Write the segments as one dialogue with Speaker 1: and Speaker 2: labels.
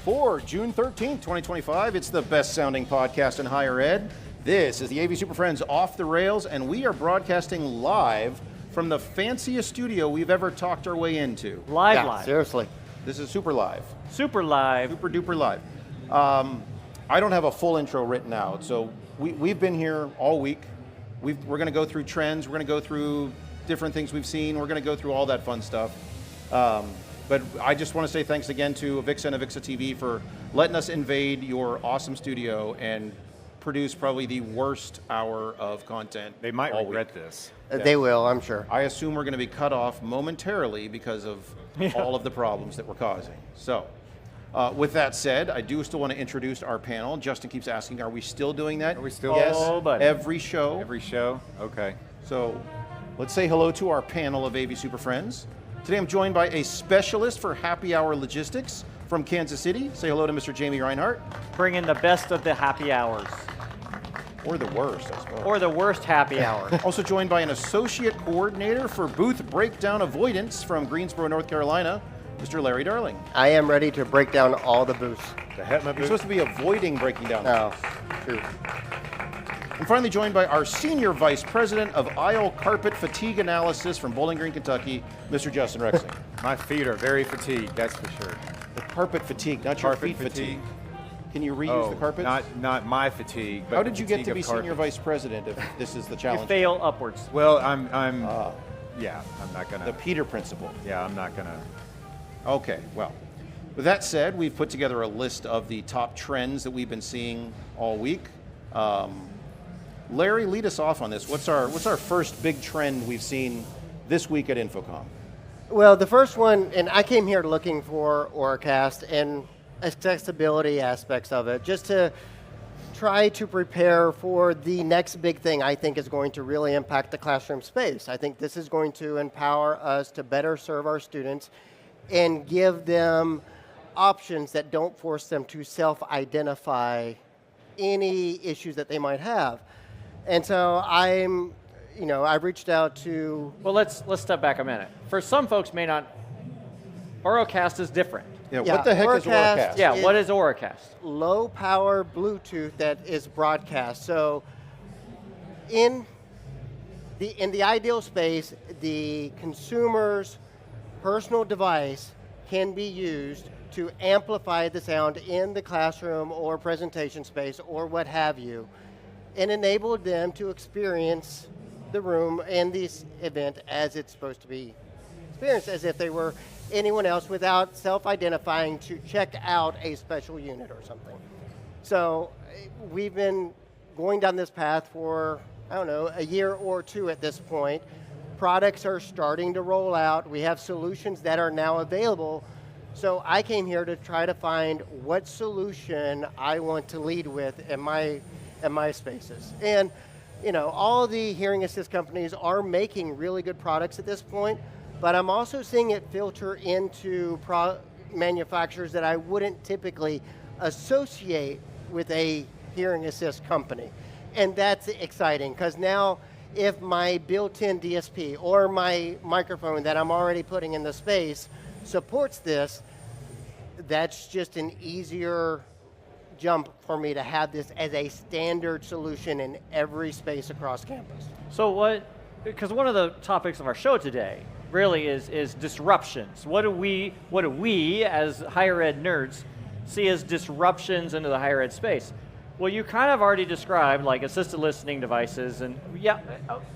Speaker 1: For June 13th, 2025, it's the best sounding podcast in higher ed. This is the AV Superfriends Off the Rails, and we are broadcasting live from the fanciest studio we've ever talked our way into.
Speaker 2: Live.
Speaker 3: Seriously.
Speaker 1: This is super live.
Speaker 2: Super live.
Speaker 1: Super duper live. I don't have a full intro written out, so we've been here all week. We're going to go through trends. We're going to go through different things we've seen. We're going to go through all that fun stuff. But I just want to say thanks again to Avixa and Avixa TV for letting us invade your awesome studio and produce probably the worst hour of content.
Speaker 4: They might
Speaker 1: all
Speaker 4: regret
Speaker 1: week.
Speaker 4: this.
Speaker 3: They will, I'm sure.
Speaker 1: I assume we're going to be cut off momentarily because of all of the problems that we're causing. So, with that said, I do still want to introduce our panel. Justin keeps asking, are we still doing that?
Speaker 4: Are we still?
Speaker 1: Yes,
Speaker 2: buddy.
Speaker 1: every show.
Speaker 4: Every show? Okay.
Speaker 1: So, let's say hello to our panel of AV Super Friends. Today I'm joined by a specialist for happy hour logistics from Kansas City. Say hello to Mr. Jamie Reinhart.
Speaker 2: Bringing the best of the happy hours.
Speaker 1: Or the worst, I suppose.
Speaker 2: Or the worst happy hour.
Speaker 1: Also joined by an associate coordinator for booth breakdown avoidance from Greensboro, North Carolina, Mr. Larry Darling.
Speaker 3: I am ready to break down all the booths.
Speaker 4: The Hetma
Speaker 1: You're
Speaker 4: booth?
Speaker 1: supposed to be avoiding breaking down.
Speaker 3: Oh, true.
Speaker 1: And finally joined by our Senior Vice President of Aisle Carpet Fatigue Analysis from Bowling Green, Kentucky, Mr. Justin Rexing.
Speaker 4: My feet are very fatigued, that's for sure.
Speaker 1: The carpet fatigue, not your
Speaker 4: Carpet
Speaker 1: feet fatigue.
Speaker 4: fatigue.
Speaker 1: Can you reuse the carpets?
Speaker 4: Not my fatigue, but
Speaker 1: How did you get
Speaker 4: fatigue
Speaker 1: to be
Speaker 4: of
Speaker 1: Senior
Speaker 4: carpets.
Speaker 1: Vice President if this is the
Speaker 2: You
Speaker 1: challenge?
Speaker 2: fail upwards.
Speaker 4: Well, I'm not gonna.
Speaker 1: The Peter Principle.
Speaker 4: Yeah, I'm not gonna.
Speaker 1: Okay, well, with that said, we've put together a list of the top trends that we've been seeing all week. Larry, lead us off on this. What's our first big trend we've seen this week at InfoComm?
Speaker 3: Well, the first one, and I came here looking for Oracast and accessibility aspects of it, just to try to prepare for the next big thing I think is going to really impact the classroom space. I think this is going to empower us to better serve our students and give them options that don't force them to self-identify any issues that they might have. And so I've reached out to...
Speaker 2: Well, let's step back a minute. For some folks may not, Oracast is different.
Speaker 1: Yeah, what the heck is
Speaker 3: Oracast
Speaker 1: Oracast?
Speaker 2: Yeah, what is Oracast?
Speaker 3: Low power Bluetooth that is broadcast. So in the ideal space, the consumer's personal device can be used to amplify the sound in the classroom or presentation space or what have you, and enable them to experience the room and this event as it's supposed to be experienced, as if they were anyone else without self-identifying to check out a special unit or something. So we've been going down this path for, I don't know, a year or two at this point. Products are starting to roll out. We have solutions that are now available. So I came here to try to find what solution I want to lead with in my spaces. And all the hearing assist companies are making really good products at this point, but I'm also seeing it filter into manufacturers that I wouldn't typically associate with a hearing assist company. And that's exciting, because now if my built-in DSP or my microphone that I'm already putting in the space supports this, that's just an easier jump for me to have this as a standard solution in every space across campus.
Speaker 2: So because one of the topics of our show today really is disruptions. What do we as higher ed nerds see as disruptions into the higher ed space? Well, you kind of already described like assisted listening devices, and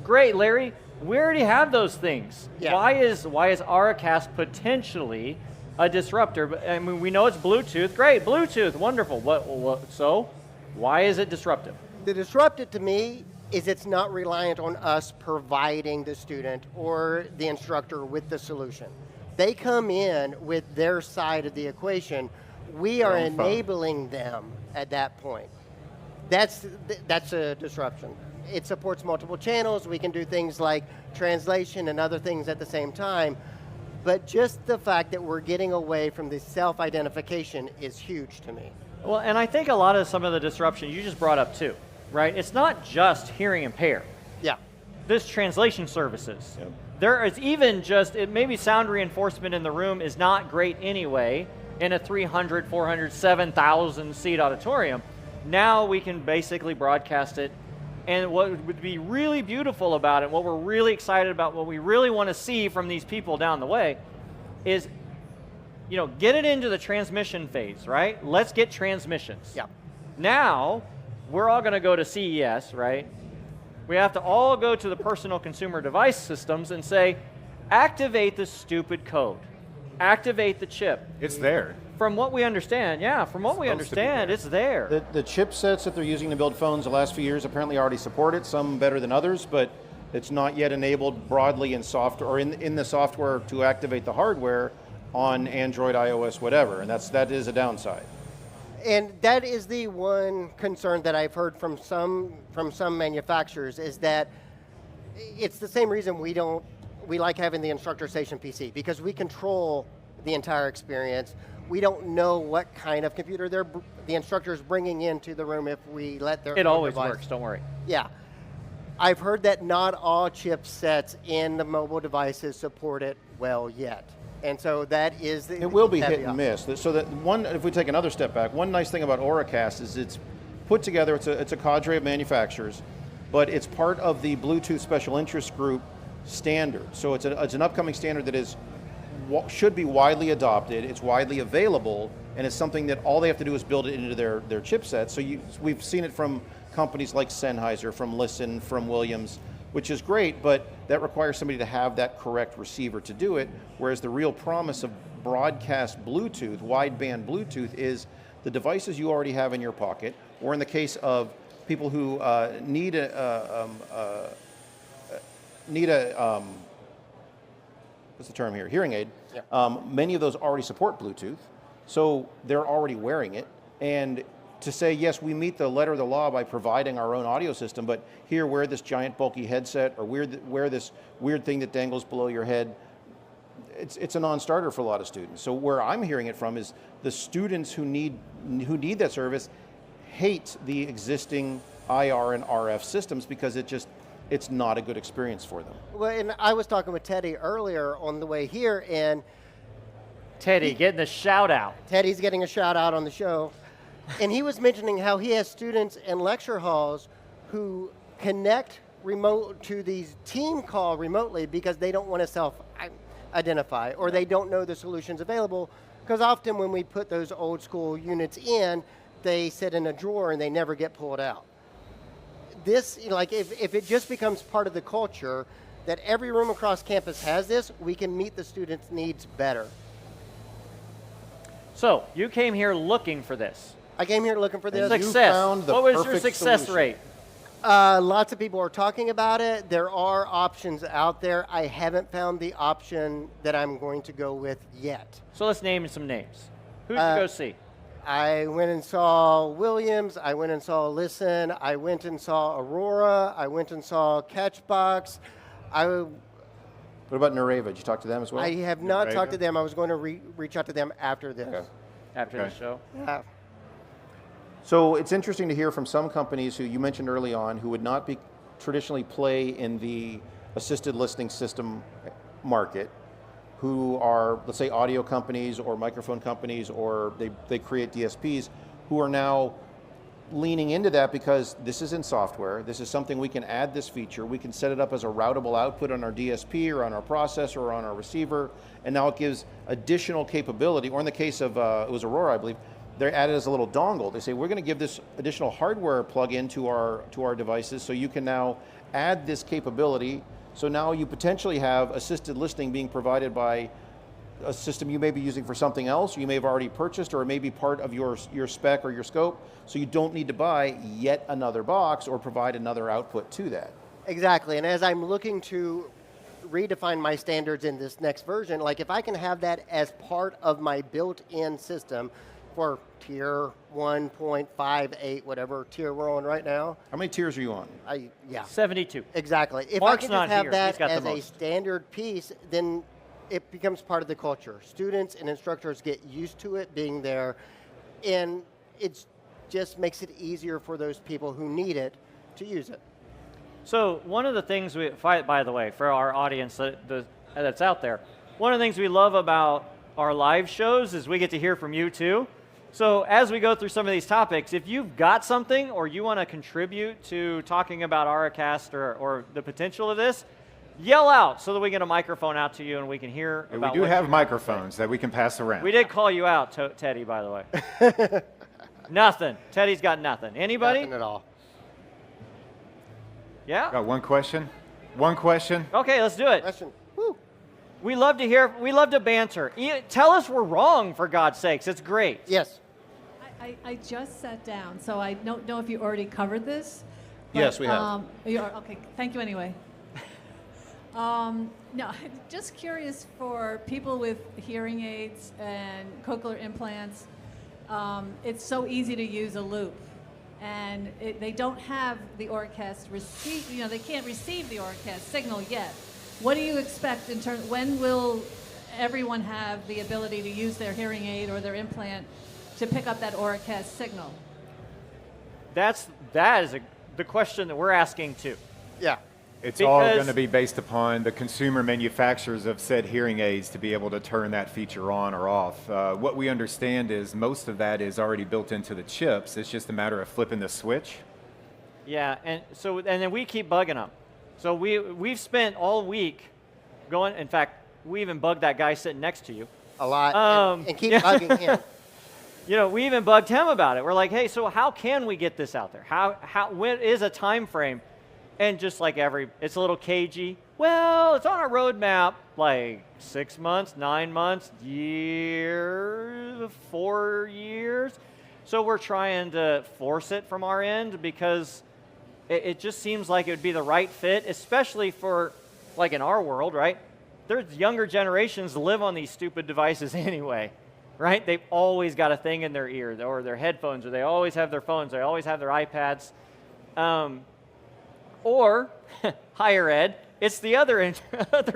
Speaker 2: great, Larry. We already have those things.
Speaker 3: Yeah.
Speaker 2: Why is Oracast potentially a disruptor? I mean, we know it's Bluetooth. Great, Bluetooth, wonderful. So why is it disruptive?
Speaker 3: The disruptive to me is it's not reliant on us providing the student or the instructor with the solution. They come in with their side of the equation. We are enabling them at that point. That's a disruption. It supports multiple channels. We can do things like translation and other things at the same time. But just the fact that we're getting away from the self-identification is huge to me.
Speaker 2: Well, and I think some of the disruption you just brought up too, right? It's not just hearing impaired.
Speaker 3: Yeah.
Speaker 2: This translation services.
Speaker 1: Yep.
Speaker 2: There is even maybe sound reinforcement in the room is not great anyway. in a 300, 400, 7,000 seat auditorium. Now we can basically broadcast it. And what would be really beautiful about it, what we're really excited about, what we really want to see from these people down the way is, get it into the transmission phase, right? Let's get transmissions.
Speaker 3: Yeah.
Speaker 2: Now, we're all going to go to CES, right? We have to all go to the personal consumer device systems and say, activate the stupid code. Activate the chip.
Speaker 4: It's there.
Speaker 2: From what we understand, it's there.
Speaker 1: The chipsets that they're using to build phones the last few years apparently already support it, some better than others, but it's not yet enabled broadly in software or in the software to activate the hardware on Android, iOS, whatever, and that is a downside.
Speaker 3: And that is the one concern that I've heard from some manufacturers is that it's the same reason we like having the instructor station PC, because we control the entire experience. We don't know what kind of computer the instructor is bringing into the room if we let their
Speaker 2: It always
Speaker 3: device.
Speaker 2: works, don't worry.
Speaker 3: Yeah. I've heard that not all chipsets in the mobile devices support it well yet. And so that is the
Speaker 1: It will be hit
Speaker 3: caveat.
Speaker 1: and miss. So that if we take another step back, one nice thing about Auracast is it's put together, it's a cadre of manufacturers, but it's part of the Bluetooth Special Interest Group standard. So it's an upcoming standard that should be widely adopted, it's widely available, and it's something that all they have to do is build it into their chipset. So we've seen it from companies like Sennheiser, from Listen, from Williams, which is great, but that requires somebody to have that correct receiver to do it, whereas the real promise of broadcast Bluetooth, wideband Bluetooth, is the devices you already have in your pocket, or in the case of people who need a what's the term here? Hearing aid. Yeah. Many of those already support Bluetooth, so they're already wearing it. And to say, yes, we meet the letter of the law by providing our own audio system, but here, wear this giant bulky headset, or wear this weird thing that dangles below your head, it's a non-starter for a lot of students. So where I'm hearing it from is the students who need that service hate the existing IR and RF systems because it's not a good experience for them.
Speaker 3: Well, and I was talking with Teddy earlier on the way here, and
Speaker 2: Teddy, getting the shout out.
Speaker 3: Teddy's getting a shout out on the show. And he was mentioning how he has students in lecture halls who connect remote to these team call remotely because they don't want to self-identify or they don't know the solutions available, because often when we put those old school units in, they sit in a drawer and they never get pulled out. This, if it just becomes part of the culture that every room across campus has this, we can meet the students' needs better.
Speaker 2: So, you came here looking for this.
Speaker 3: I came here looking for this.
Speaker 2: Success.
Speaker 1: found the
Speaker 2: What was your
Speaker 1: perfect
Speaker 2: success
Speaker 1: solution.
Speaker 2: rate?
Speaker 3: Lots of people are talking about it. There are options out there. I haven't found the option that I'm going to go with yet.
Speaker 2: So let's name some names. Who did you go see?
Speaker 3: I went and saw Williams. I went and saw Listen. I went and saw Aurora. I went and saw Catchbox.
Speaker 1: What about Nareva? Did you talk to them as well?
Speaker 3: I have not
Speaker 4: Nareva?
Speaker 3: talked to them. I was going to reach out to them after this.
Speaker 1: Okay.
Speaker 2: After the show?
Speaker 3: Yeah.
Speaker 1: So it's interesting to hear from some companies who you mentioned early on who would not be traditionally play in the assisted listening system market, who are, let's say, audio companies or microphone companies, or they create DSPs, who are now leaning into that because this is in software. This is something we can add this feature. We can set it up as a routable output on our DSP or on our processor or on our receiver, and now it gives additional capability. Or in the case of, it was Aurora, I believe, they're added as a little dongle. They say, we're going to give this additional hardware plug-in to our devices, so you can now add this capability. So now you potentially have assisted listening being provided by a system you may be using for something else, you may have already purchased, or it may be part of your spec or your scope, so you don't need to buy yet another box or provide another output to that.
Speaker 3: Exactly, and as I'm looking to redefine my standards in this next version, like if I can have that as part of my built-in system for tier 1.58, whatever tier we're on right now.
Speaker 1: How many tiers are you on?
Speaker 3: Yeah.
Speaker 2: 72.
Speaker 3: Exactly. If
Speaker 2: Mark's
Speaker 3: I can
Speaker 2: not
Speaker 3: just have
Speaker 2: here.
Speaker 3: that
Speaker 2: He's got the
Speaker 3: as a
Speaker 2: most.
Speaker 3: standard piece, then it becomes part of the culture. Students and instructors get used to it being there, and it just makes it easier for those people who need it to use it.
Speaker 2: So one of the things by the way, for our audience that's out there, one of the things we love about our live shows is we get to hear from you too. So as we go through some of these topics, if you've got something or you want to contribute to talking about Auracast or the potential of this, yell out so that we get a microphone out to you and we can hear
Speaker 4: And
Speaker 2: about
Speaker 4: we do
Speaker 2: what
Speaker 4: have
Speaker 2: you
Speaker 4: microphones that we can pass around.
Speaker 2: We did call you out, Teddy, by the way. Nothing. Teddy's got nothing. Anybody?
Speaker 3: Nothing at all.
Speaker 2: Yeah?
Speaker 4: Got one question? One question?
Speaker 2: Okay, let's do it.
Speaker 3: Question. Woo.
Speaker 2: We love to banter. Tell us we're wrong, for God's sakes. It's great.
Speaker 3: Yes.
Speaker 5: I just sat down, so I don't know if you already covered this. But,
Speaker 1: Yes, we have.
Speaker 5: Okay, thank you anyway. No, just curious for people with hearing aids and cochlear implants. It's so easy to use a loop, and they don't have the Auracast receive. They can't receive the Auracast signal yet. What do you expect in terms? When will everyone have the ability to use their hearing aid or their implant to pick up that Auracast signal?
Speaker 2: That is the question that we're asking too.
Speaker 3: Yeah.
Speaker 4: It's all
Speaker 2: Because-
Speaker 4: going to be based upon the consumer manufacturers of said hearing aids to be able to turn that feature on or off. What we understand is most of that is already built into the chips. It's just a matter of flipping the switch.
Speaker 2: Yeah, and then we keep bugging them. So we've spent all week going. In fact, we even bugged that guy sitting next to you.
Speaker 3: A lot. And keep
Speaker 2: yeah.
Speaker 3: bugging him.
Speaker 2: We even bugged him about it. We're like, hey, so how can we get this out there? When is a time frame? And just like it's a little cagey. Well, it's on our roadmap, like 6 months, 9 months, years, 4 years. So we're trying to force it from our end because it just seems like it would be the right fit, especially for, like in our world, right? There's younger generations live on these stupid devices anyway, right? They've always got a thing in their ear or their headphones, or they always have their phones, they always have their iPads. Or higher ed, it's the other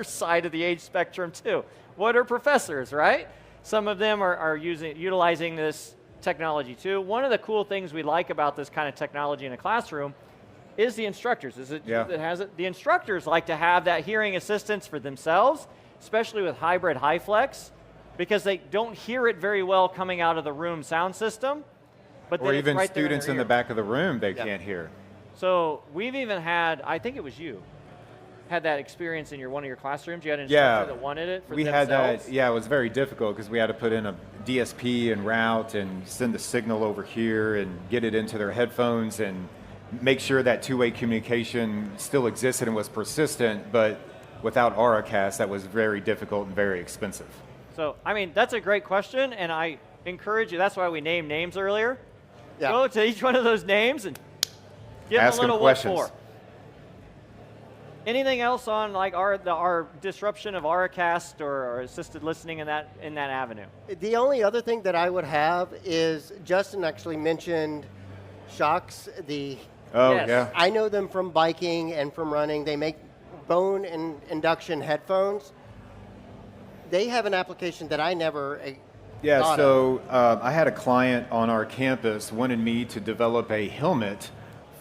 Speaker 2: side of the age spectrum too. What are professors, right? Some of them are utilizing this technology too. One of the cool things we like about this kind of technology in a classroom is the instructors.
Speaker 4: Yeah.
Speaker 2: The instructors like to have that hearing assistance for themselves, especially with hybrid HiFlex, because they don't hear it very well coming out of the room sound system. But
Speaker 4: Or
Speaker 2: then
Speaker 4: even
Speaker 2: it's right there
Speaker 4: students
Speaker 2: their
Speaker 4: in the
Speaker 2: ear.
Speaker 4: back of the room they
Speaker 3: Yeah.
Speaker 4: can't hear.
Speaker 2: So we've even had, I think it was you, had that experience in one of your classrooms. You had an
Speaker 4: Yeah.
Speaker 2: instructor that wanted it for
Speaker 4: We
Speaker 2: themselves.
Speaker 4: had that. Yeah, it was very difficult because we had to put in a DSP and route and send the signal over here and get it into their headphones and make sure that two-way communication still existed and was persistent. But without Auracast, that was very difficult and very expensive.
Speaker 2: So, I mean, that's a great question, and I encourage you. That's why we named names earlier.
Speaker 3: Yeah.
Speaker 2: Go to each one of those names and give
Speaker 4: Ask
Speaker 2: them a
Speaker 4: them
Speaker 2: little what
Speaker 4: questions.
Speaker 2: for. Anything else on like our disruption of Auracast or assisted listening in that avenue?
Speaker 3: The only other thing that I would have is Justin actually mentioned shocks.
Speaker 4: Oh,
Speaker 2: Yes.
Speaker 4: yeah.
Speaker 3: I know them from biking and from running. They make bone and induction headphones. They have an application that I never
Speaker 4: Yeah,
Speaker 3: thought
Speaker 4: so I had a client on our campus wanted me to develop a helmet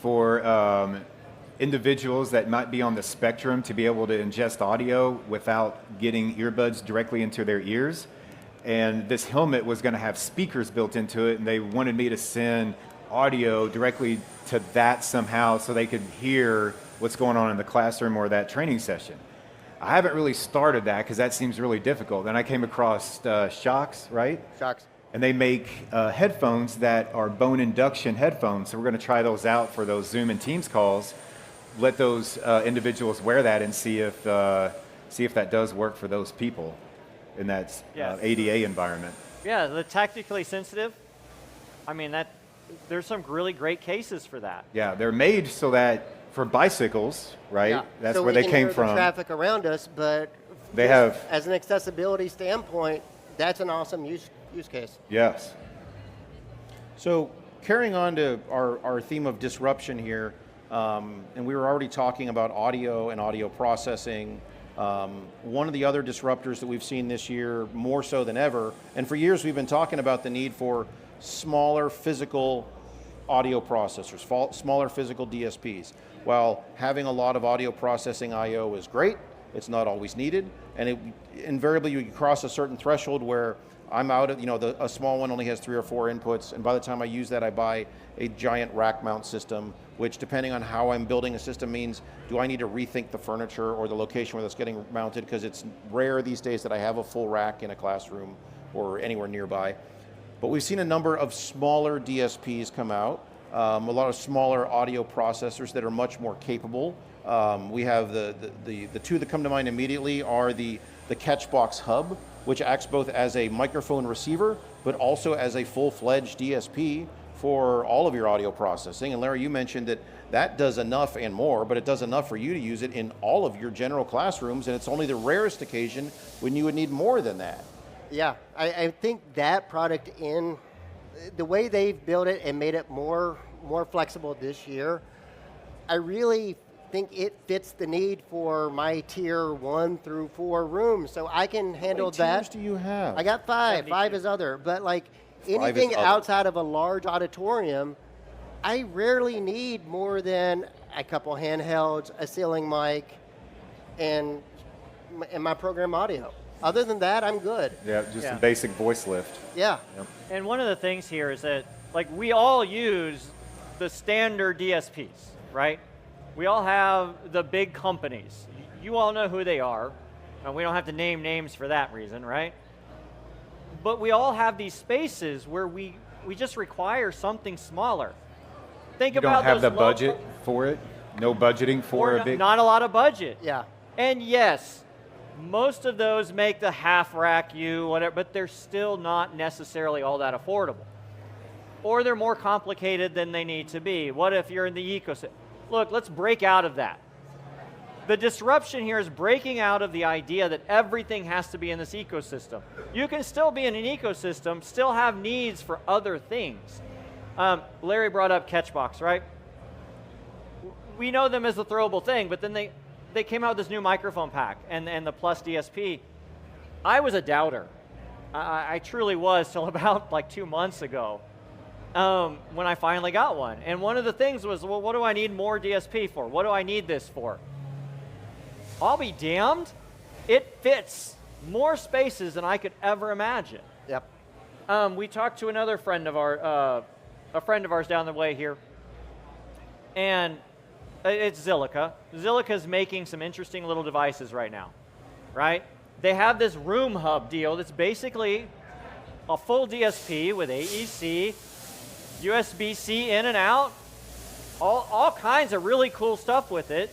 Speaker 4: for individuals that might be on the spectrum to be able to ingest audio without getting earbuds directly into their ears. And this helmet was going to have speakers built into it, and they wanted me to send audio directly to that somehow so they could hear what's going on in the classroom or that training session. I haven't really started that because that seems really difficult. Then I came across Shocks, right?
Speaker 3: shocks.
Speaker 4: And they make headphones that are bone induction headphones. So we're going to try those out for those Zoom and Teams calls. Let those individuals wear that and see if that does work for those people in that
Speaker 2: Yes.
Speaker 4: ADA environment.
Speaker 2: Yeah, the tactically sensitive. I mean, there's some really great cases for that.
Speaker 4: Yeah, they're made so that for bicycles, right?
Speaker 3: Yeah.
Speaker 4: That's
Speaker 3: So
Speaker 4: where
Speaker 3: we
Speaker 4: they
Speaker 3: can
Speaker 4: came
Speaker 3: hear
Speaker 4: from.
Speaker 3: the traffic around us, but
Speaker 4: They
Speaker 3: just
Speaker 4: have-
Speaker 3: as an accessibility standpoint, that's an awesome use case.
Speaker 4: Yes.
Speaker 1: So carrying on to our theme of disruption here, and we were already talking about audio and audio processing. One of the other disruptors that we've seen this year, more so than ever, and for years we've been talking about the need for smaller physical audio processors, smaller physical DSPs. While having a lot of audio processing I/O is great, it's not always needed, and invariably you cross a certain threshold where I'm out of, a small one only has 3 or 4 inputs, and by the time I use that, I buy a giant rack mount system, which depending on how I'm building a system means, do I need to rethink the furniture or the location where that's getting mounted, because it's rare these days that I have a full rack in a classroom or anywhere nearby. But we've seen a number of smaller DSPs come out, a lot of smaller audio processors that are much more capable. We have the two that come to mind immediately are the Catchbox Hub, which acts both as a microphone receiver, but also as a full-fledged DSP for all of your audio processing. And Larry, you mentioned that does enough and more, but it does enough for you to use it in all of your general classrooms, and it's only the rarest occasion when you would need more than that.
Speaker 3: Yeah, I think that product, in the way they've built it and made it more flexible this year, I really think it fits the need for my tier 1 through 4 rooms, so I can handle that.
Speaker 1: How many tiers do you have?
Speaker 3: I got 5.
Speaker 2: 72.
Speaker 3: 5 is other, but like
Speaker 1: 5 is
Speaker 3: anything
Speaker 1: other.
Speaker 3: outside of a large auditorium, I rarely need more than a couple handhelds, a ceiling mic, and my program audio. Other than that, I'm good.
Speaker 4: Yeah, just
Speaker 2: Yeah.
Speaker 4: a basic voice lift.
Speaker 3: Yeah.
Speaker 4: Yep.
Speaker 2: And one of the things here is that, like, we all use the standard DSPs, right? We all have the big companies. You all know who they are, and we don't have to name names for that reason, right? But we all have these spaces where we just require something smaller. Think
Speaker 4: You
Speaker 2: about
Speaker 4: don't have
Speaker 2: those
Speaker 4: the budget for it? No budgeting for a big...
Speaker 2: not a lot of budget.
Speaker 3: Yeah.
Speaker 2: And yes, most of those make the half rack U, whatever, but they're still not necessarily all that affordable. Or they're more complicated than they need to be. What if you're in the ecosystem? Look, let's break out of that. The disruption here is breaking out of the idea that everything has to be in this ecosystem. You can still be in an ecosystem, still have needs for other things. Larry brought up Catchbox, right? We know them as a throwable thing, but then they came out with this new microphone pack and the Plus DSP. I was a doubter. I truly was till about like 2 months ago when I finally got one. And one of the things was, well, what do I need more DSP for? What do I need this for? I'll be damned. It fits more spaces than I could ever imagine.
Speaker 3: Yep.
Speaker 2: We talked to another friend of ours down the way here, and it's Zilliqa. Zilliqa's making some interesting little devices right now, right? They have this room hub deal that's basically a full DSP with AEC, USB-C in and out, all kinds of really cool stuff with it.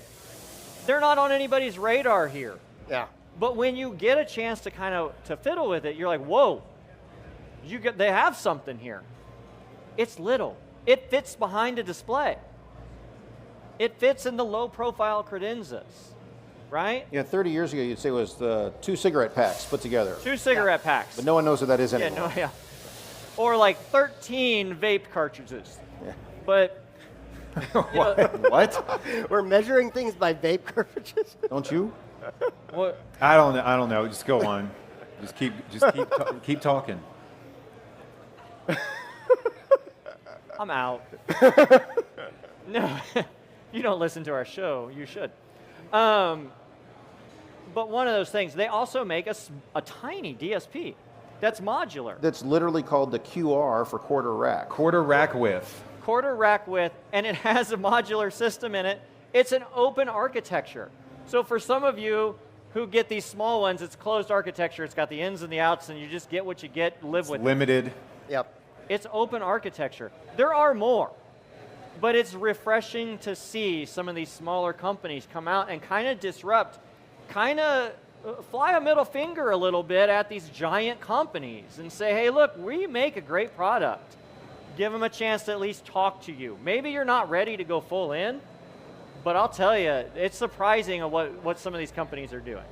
Speaker 2: They're not on anybody's radar here.
Speaker 3: Yeah.
Speaker 2: But when you get a chance to to fiddle with it, you're like, whoa, they have something here. It's little. It fits behind a display. It fits in the low-profile credenzas, right?
Speaker 1: Yeah, 30 years ago, you'd say it was 2 cigarette packs put together.
Speaker 2: 2 cigarette packs.
Speaker 1: But no one knows what that is
Speaker 2: Yeah,
Speaker 1: anymore.
Speaker 2: no, yeah. Or like 13 vape cartridges.
Speaker 1: Yeah.
Speaker 2: But
Speaker 1: What?
Speaker 3: We're measuring things by vape cartridges.
Speaker 1: Don't you?
Speaker 2: what,
Speaker 4: I don't know. Just go on. Just keep talking.
Speaker 2: I'm out. No, you don't listen to our show. You should. But one of those things, they also make a tiny DSP that's modular.
Speaker 1: That's literally called the QR for quarter rack.
Speaker 4: Quarter rack width.
Speaker 2: Quarter rack width, and it has a modular system in it. It's an open architecture. So for some of you who get these small ones, it's closed architecture. It's got the ins and the outs, and you just get what you get, live with it.
Speaker 4: Limited.
Speaker 3: Yep.
Speaker 2: It's open architecture. There are more, but it's refreshing to see some of these smaller companies come out and kind of disrupt, kind of fly a middle finger a little bit at these giant companies and say, hey, look, we make a great product. Give them a chance to at least talk to you. Maybe you're not ready to go full in, but I'll tell you, it's surprising what some of these companies are doing.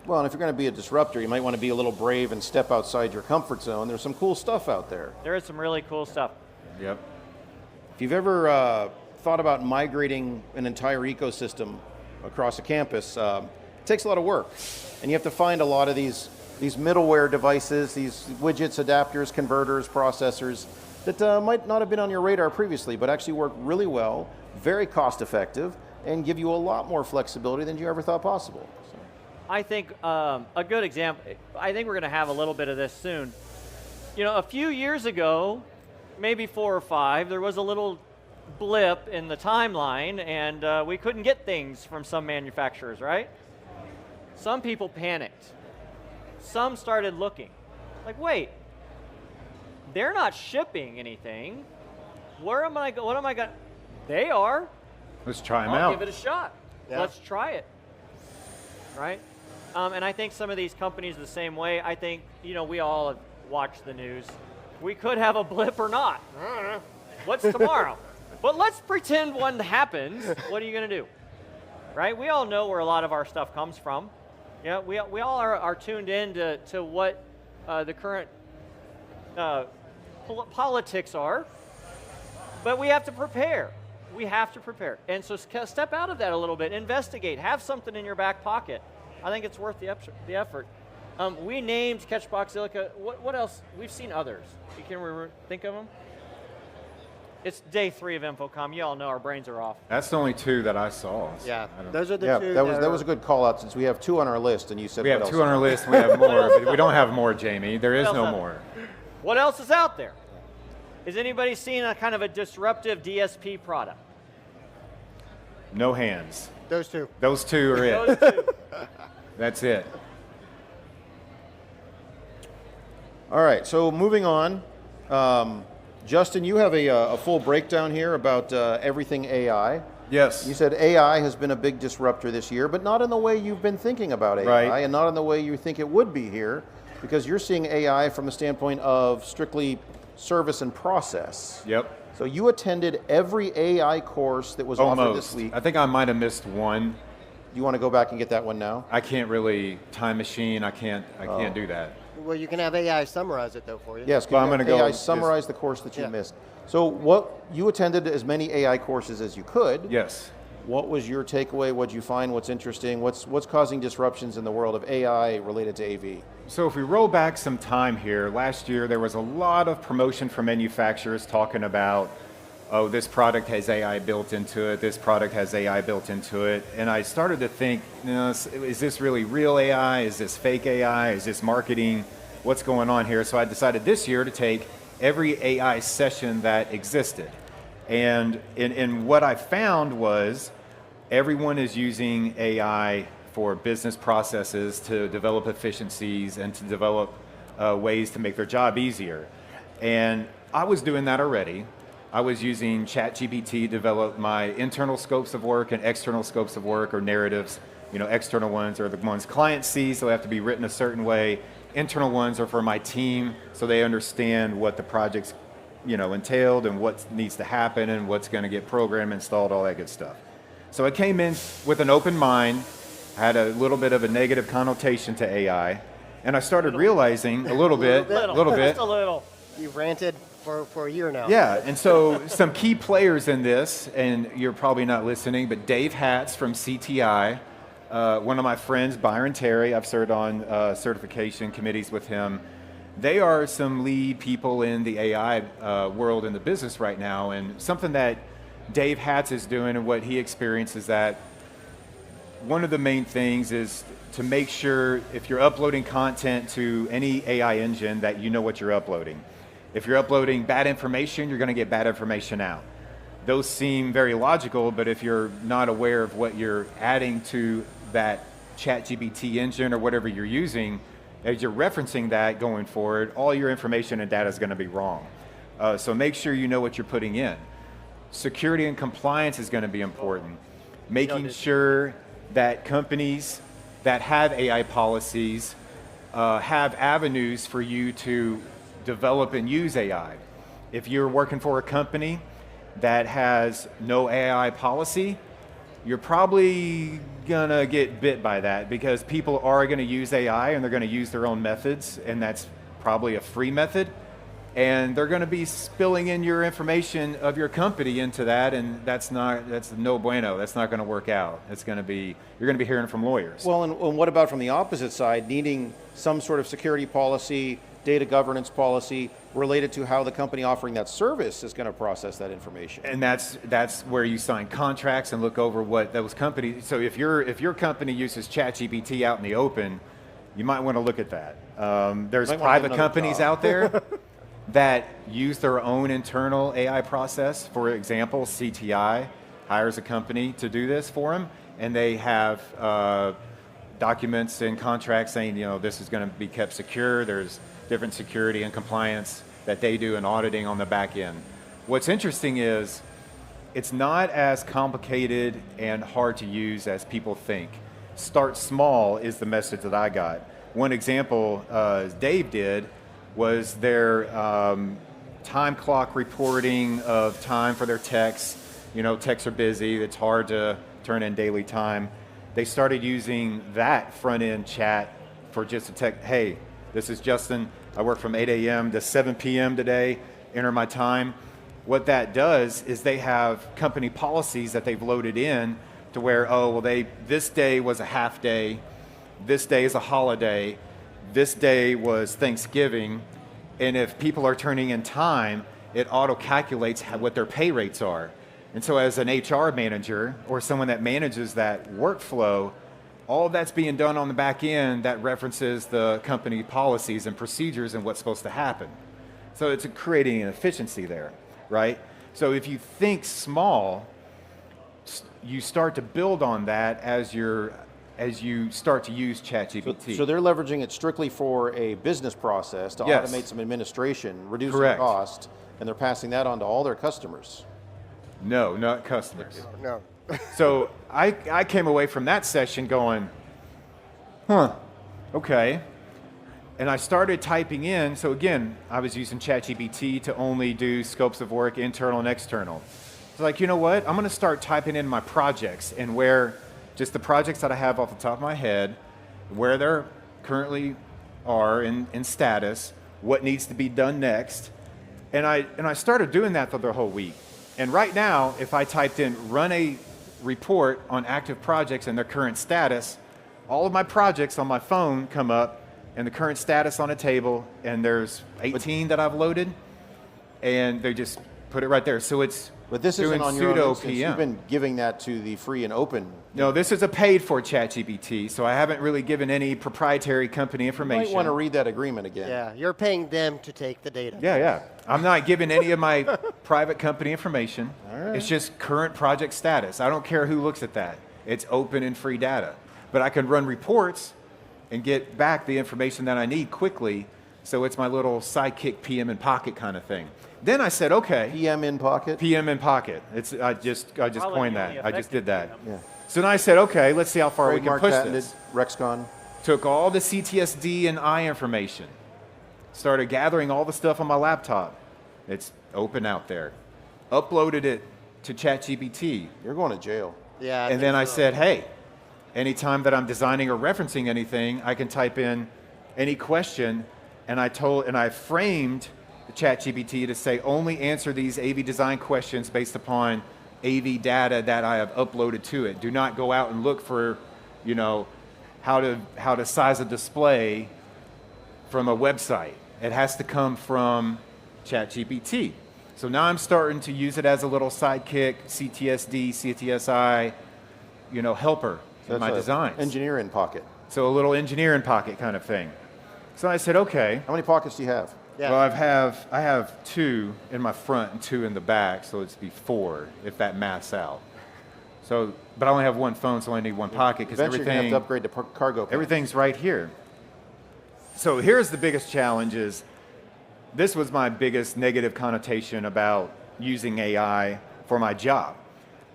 Speaker 1: Well, and if you're going to be a disruptor, you might want to be a little brave and step outside your comfort zone. There's some cool stuff out there.
Speaker 2: There is some really cool stuff.
Speaker 4: Yep.
Speaker 1: If you've ever thought about migrating an entire ecosystem across a campus, it takes a lot of work. And you have to find a lot of these middleware devices, these widgets, adapters, converters, processors that might not have been on your radar previously, but actually work really well, very cost effective, and give you a lot more flexibility than you ever thought possible. So.
Speaker 2: I think a good example, I think we're going to have a little bit of this soon. You know, a few years ago, maybe 4 or 5, there was a little blip in the timeline, and we couldn't get things from some manufacturers, right? Some people panicked. Some started looking. Like, wait, they're not shipping anything. What am I going to? They are.
Speaker 4: Let's try them
Speaker 2: I'll
Speaker 4: out.
Speaker 2: give it a shot.
Speaker 3: Yeah.
Speaker 2: Let's try it. Right? And I think some of these companies are the same way. I think, you know, we all have watched the news. We could have a blip or not. I don't know. What's tomorrow? But let's pretend one happens. What are you going to do? Right? We all know where a lot of our stuff comes from. Yeah, we all are tuned in to what the current politics are. But we have to prepare. We have to prepare. And so step out of that a little bit. Investigate. Have something in your back pocket. I think it's worth the effort. We named Catchboxilica. What else? We've seen others. Can we think of them? It's day 3 of InfoComm. You all know our brains are off.
Speaker 4: That's the only 2 that I saw.
Speaker 3: Yeah,
Speaker 4: I don't-
Speaker 3: those are the
Speaker 1: Yeah,
Speaker 3: two.
Speaker 1: that was a good call out since we have 2 on our list, and you said
Speaker 4: We have
Speaker 1: what
Speaker 4: 2
Speaker 1: else?
Speaker 4: on our list. We have more, but we don't have more, Jamie. There is
Speaker 2: What
Speaker 4: no
Speaker 2: else
Speaker 4: more.
Speaker 2: What else is out there? Is anybody seeing a kind of a disruptive DSP product?
Speaker 4: No hands.
Speaker 3: Those two.
Speaker 4: Those 2 are it.
Speaker 2: Those two.
Speaker 4: That's it.
Speaker 1: All right, so moving on. Justin, you have a full breakdown here about everything AI.
Speaker 4: Yes.
Speaker 1: You said AI has been a big disruptor this year, but not in the way you've been thinking about AI,
Speaker 4: Right.
Speaker 1: and not in the way you think it would be here, because you're seeing AI from the standpoint of strictly service and process.
Speaker 4: Yep.
Speaker 1: So you attended every AI course that was offered this
Speaker 4: Almost.
Speaker 1: week.
Speaker 4: I think I might have missed one.
Speaker 1: You want to go back and get that one now?
Speaker 4: I can't really time machine. I can't do that.
Speaker 3: Well, you can have AI summarize it though for you.
Speaker 1: Yes,
Speaker 4: Well, I'm
Speaker 1: can
Speaker 4: gonna go
Speaker 1: AI
Speaker 4: just-
Speaker 1: summarize the course that you
Speaker 3: Yeah.
Speaker 1: missed. So what you attended as many AI courses as you could.
Speaker 4: Yes.
Speaker 1: What was your takeaway? What'd you find? What's interesting? What's causing disruptions in the world of AI related to AV?
Speaker 4: So if we roll back some time here, last year there was a lot of promotion from manufacturers talking about, oh, this product has AI built into it, this product has AI built into it. And I started to think, you know, is this really real AI? Is this fake AI? Is this marketing? What's going on here? So I decided this year to take every AI session that existed. And in what I found was everyone is using AI for business processes to develop efficiencies and to develop ways to make their job easier. And I was doing that already. I was using ChatGPT to develop my internal scopes of work and external scopes of work or narratives. You know, external ones are the ones clients see, so they have to be written a certain way. Internal ones are for my team, so they understand what the project's, you know, entailed and what needs to happen and what's going to get programmed, installed, all that good stuff. So I came in with an open mind, had a little bit of a negative connotation to AI, and I started realizing a little bit.
Speaker 2: Just a little.
Speaker 3: You've ranted for a year now.
Speaker 4: Yeah, and so some key players in this, and you're probably not listening, but Dave Hatz from CTI, one of my friends, Byron Terry, I've served on certification committees with him. They are some lead people in the AI world in the business right now, and something that Dave Hatz is doing and what he experienced is that one of the main things is to make sure if you're uploading content to any AI engine that you know what you're uploading. If you're uploading bad information, you're going to get bad information out. Those seem very logical, but if you're not aware of what you're adding to that ChatGPT engine or whatever you're using, as you're referencing that going forward, all your information and data is going to be wrong. So make sure you know what you're putting in. Security and compliance is going to be important. Making sure that companies that have AI policies have avenues for you to develop and use AI. If you're working for a company that has no AI policy, you're probably gonna get bit by that because people are gonna use AI and they're gonna use their own methods, and that's probably a free method. And they're gonna be spilling in your information of your company into that, and that's no bueno. That's not gonna work out. You're gonna be hearing from lawyers.
Speaker 1: Well, and what about from the opposite side, needing some sort of security policy data governance policy related to how the company offering that service is going to process that information.
Speaker 4: And that's where you sign contracts and look over what those companies. So if your company uses ChatGPT out in the open, you might want to look at that. There's
Speaker 1: Might wanna get
Speaker 4: private
Speaker 1: another
Speaker 4: companies
Speaker 1: job.
Speaker 4: out there that use their own internal AI process. For example, CTI hires a company to do this for them, and they have documents and contracts saying, this is going to be kept secure. There's different security and compliance that they do in auditing on the back end. What's interesting is it's not as complicated and hard to use as people think. Start small is the message that I got. One example Dave did was their time clock reporting of time for their techs. Techs are busy. It's hard to turn in daily time. They started using that front-end chat for just a tech. Hey, this is Justin. I work from 8 a.m. to 7 p.m. today. Enter my time. What that does is they have company policies that they've loaded in to where, this day was a half day. This day is a holiday. This day was Thanksgiving. And if people are turning in time, it auto-calculates what their pay rates are. And so as an HR manager or someone that manages that workflow, all of that's being done on the back end that references the company policies and procedures and what's supposed to happen. So it's creating an efficiency there, right? So if you think small, you start to build on that as you start to use ChatGPT.
Speaker 1: So they're leveraging it strictly for a business process to
Speaker 4: Yes.
Speaker 1: automate some administration, reducing
Speaker 4: Correct.
Speaker 1: cost, and they're passing that on to all their customers.
Speaker 4: No, not customers.
Speaker 3: No.
Speaker 4: So I came away from that session going, okay. And I started typing in, so again, I was using ChatGPT to only do scopes of work, internal and external. So like, you know what? I'm gonna start typing in my projects and where, just the projects that I have off the top of my head, where they're currently are in status, what needs to be done next. And I started doing that for the whole week. And right now, if I typed in run a report on active projects and their current status, all of my projects on my phone come up and the current status on a table, and there's 18 that I've loaded, and they just put it right there. So it's
Speaker 1: But this
Speaker 4: doing
Speaker 1: isn't on your own
Speaker 4: pseudo
Speaker 1: instance.
Speaker 4: PM.
Speaker 1: You've been giving that to the free and open.
Speaker 4: No, this is a paid for ChatGPT, so I haven't really given any proprietary company
Speaker 1: You
Speaker 4: information.
Speaker 1: might want to read that agreement again.
Speaker 3: Yeah, you're paying them to take the data.
Speaker 4: Yeah. I'm not giving any of my private company information.
Speaker 1: right.
Speaker 4: It's just current project status. I don't care who looks at that. It's open and free data. But I can run reports and get back the information that I need quickly, so it's my little sidekick PM in pocket kind of thing. Then I said, okay,
Speaker 1: PM in pocket.
Speaker 4: PM in pocket. I just
Speaker 2: Probably
Speaker 4: coined
Speaker 2: the only
Speaker 4: that. I just did
Speaker 2: effective
Speaker 4: that.
Speaker 1: Yeah.
Speaker 4: So then I said, okay, let's see how far we can
Speaker 1: Trademark
Speaker 4: push
Speaker 1: patented.
Speaker 4: this.
Speaker 1: Rexcon.
Speaker 4: Took all the CTSD and I information, started gathering all the stuff on my laptop. It's open out there. Uploaded it to ChatGPT.
Speaker 1: You're going to jail.
Speaker 3: Yeah.
Speaker 4: And then I said, hey, anytime that I'm designing or referencing anything, I can type in any question, and I framed the ChatGPT to say only answer these AV design questions based upon AV data that I have uploaded to it. Do not go out and look for, how to size a display from a website. It has to come from ChatGPT. So now I'm starting to use it as a little sidekick, CTSD, CTSI, helper in my
Speaker 1: a
Speaker 4: designs.
Speaker 1: Engineer in pocket.
Speaker 4: So a little engineer in pocket kind of thing. So I said, okay.
Speaker 1: How many pockets do you have?
Speaker 3: Yeah.
Speaker 4: Well, I have 2 in my front and 2 in the back, so it's be 4 if that maths out. So, but I only have 1 phone, so I only need 1 pocket because
Speaker 1: Eventually you're going to have
Speaker 4: everything,
Speaker 1: to upgrade to cargo pants.
Speaker 4: everything's right here. So here's the biggest challenge is, this was my biggest negative connotation about using AI for my job.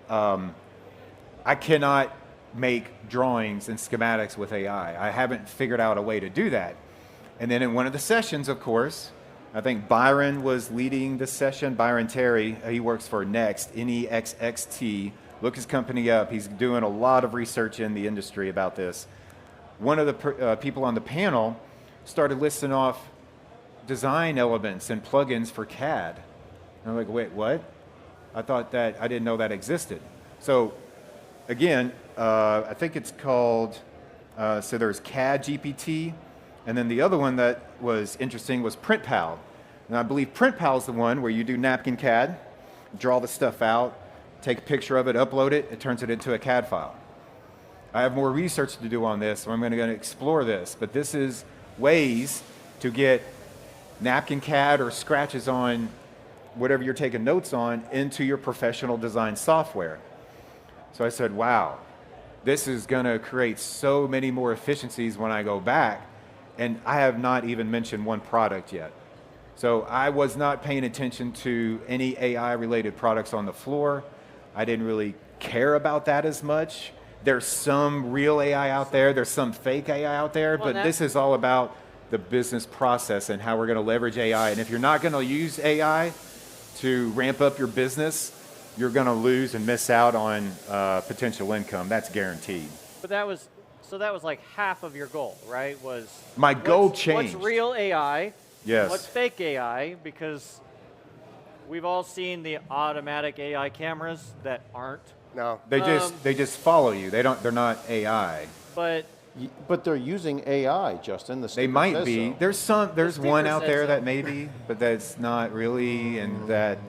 Speaker 4: I cannot make drawings and schematics with AI. I haven't figured out a way to do that. And then in one of the sessions, of course, I think Byron was leading the session. Byron Terry, he works for Next, N-E-X-X-T. Look his company up. He's doing a lot of research in the industry about this. One of the people on the panel started listing off design elements and plugins for CAD. And I'm like, wait, what? I didn't know that existed. So again, I think it's called, so there's CAD GPT, And then the other one that was interesting was PrintPal. And I believe PrintPal is the one where you do napkin CAD, draw the stuff out, take a picture of it, upload it, it turns it into a CAD file. I have more research to do on this, so I'm going to explore this. But this is ways to get napkin CAD or scratches on whatever you're taking notes on into your professional design software. So I said, wow, this is going to create so many more efficiencies when I go back. And I have not even mentioned one product yet. So I was not paying attention to any AI related products on the floor. I didn't really care about that as much. There's some real AI out there, there's some fake AI out there, but this is all about the business process and how we're going to leverage AI. And if you're not going to use AI to ramp up your business, you're going to lose and miss out on potential income. That's guaranteed.
Speaker 2: But that was like half of your goal, right? Was
Speaker 4: my goal changed.
Speaker 2: What's real AI?
Speaker 4: Yes.
Speaker 2: What's fake AI? Because we've all seen the automatic AI cameras that aren't.
Speaker 3: No.
Speaker 4: They just follow you. They're not AI.
Speaker 2: But
Speaker 1: they're using AI, Justin.
Speaker 4: They might be.
Speaker 1: So.
Speaker 4: There's one out there that may be, but that's not really, and that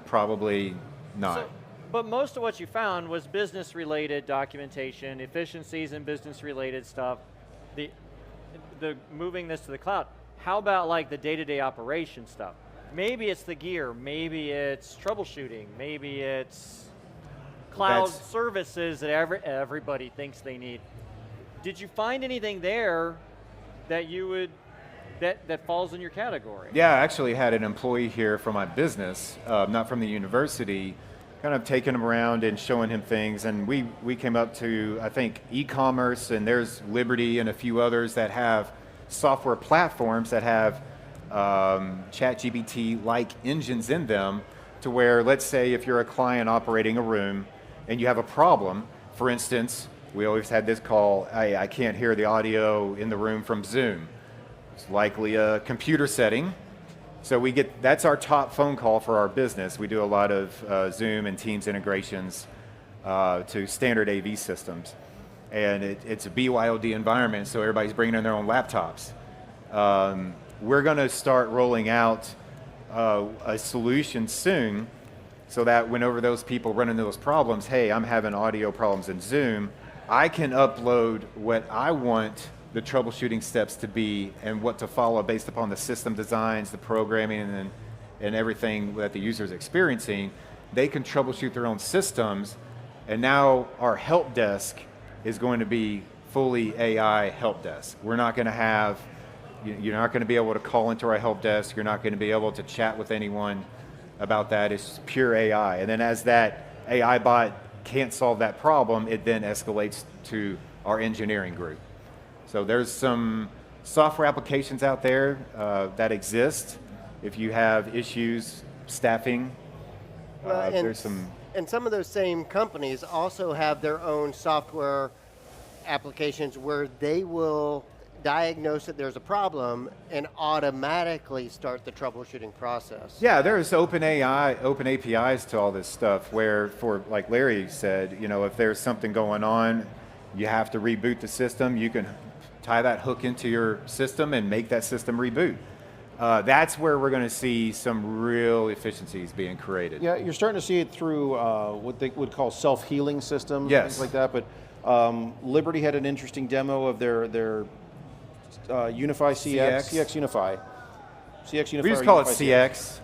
Speaker 4: probably not.
Speaker 2: So, but most of what you found was business-related documentation, efficiencies in business-related stuff, the moving this to the cloud. How about like the day-to-day operation stuff? Maybe it's the gear, maybe it's troubleshooting, maybe it's cloud services that everybody thinks they need. Did you find anything there that you would that falls in your category?
Speaker 4: Yeah, I actually had an employee here from my business, not from the university, kind of taking him around and showing him things. And we came up to, I think, e-commerce, and there's Liberty and a few others that have software platforms that have ChatGPT-like engines in them to where, let's say if you're a client operating a room and you have a problem, for instance, we always had this call, I can't hear the audio in the room from Zoom. It's likely a computer setting. So that's our top phone call for our business. We do a lot of Zoom and Teams integrations to standard AV systems. And it's a BYOD environment, so everybody's bringing in their own laptops. We're going to start rolling out a solution soon so that whenever those people run into those problems, hey, I'm having audio problems in Zoom, I can upload what I want the troubleshooting steps to be and what to follow based upon the system designs, the programming, and everything that the user is experiencing. They can troubleshoot their own systems, and now our help desk is going to be fully AI help desk. We're not going to have, you're not going to be able to call into our help desk, you're not going to be able to chat with anyone about that. It's pure AI. And then as that AI bot can't solve that problem, it then escalates to our engineering group. So there's some software applications out there that exist. If you have issues staffing, there's some.
Speaker 3: And some of those same companies also have their own software applications where they will diagnose that there's a problem and automatically start the troubleshooting process.
Speaker 4: Yeah, there's open APIs to all this stuff where, for like Larry said, if there's something going on, you have to reboot the system, you can tie that hook into your system and make that system reboot. That's where we're going to see some real efficiencies being created.
Speaker 1: Yeah, you're starting to see it through what they would call self-healing systems,
Speaker 4: yes,
Speaker 1: things like that. But Liberty had an interesting demo of their Unify CX Unify. CX Unify.
Speaker 4: We just call it CX.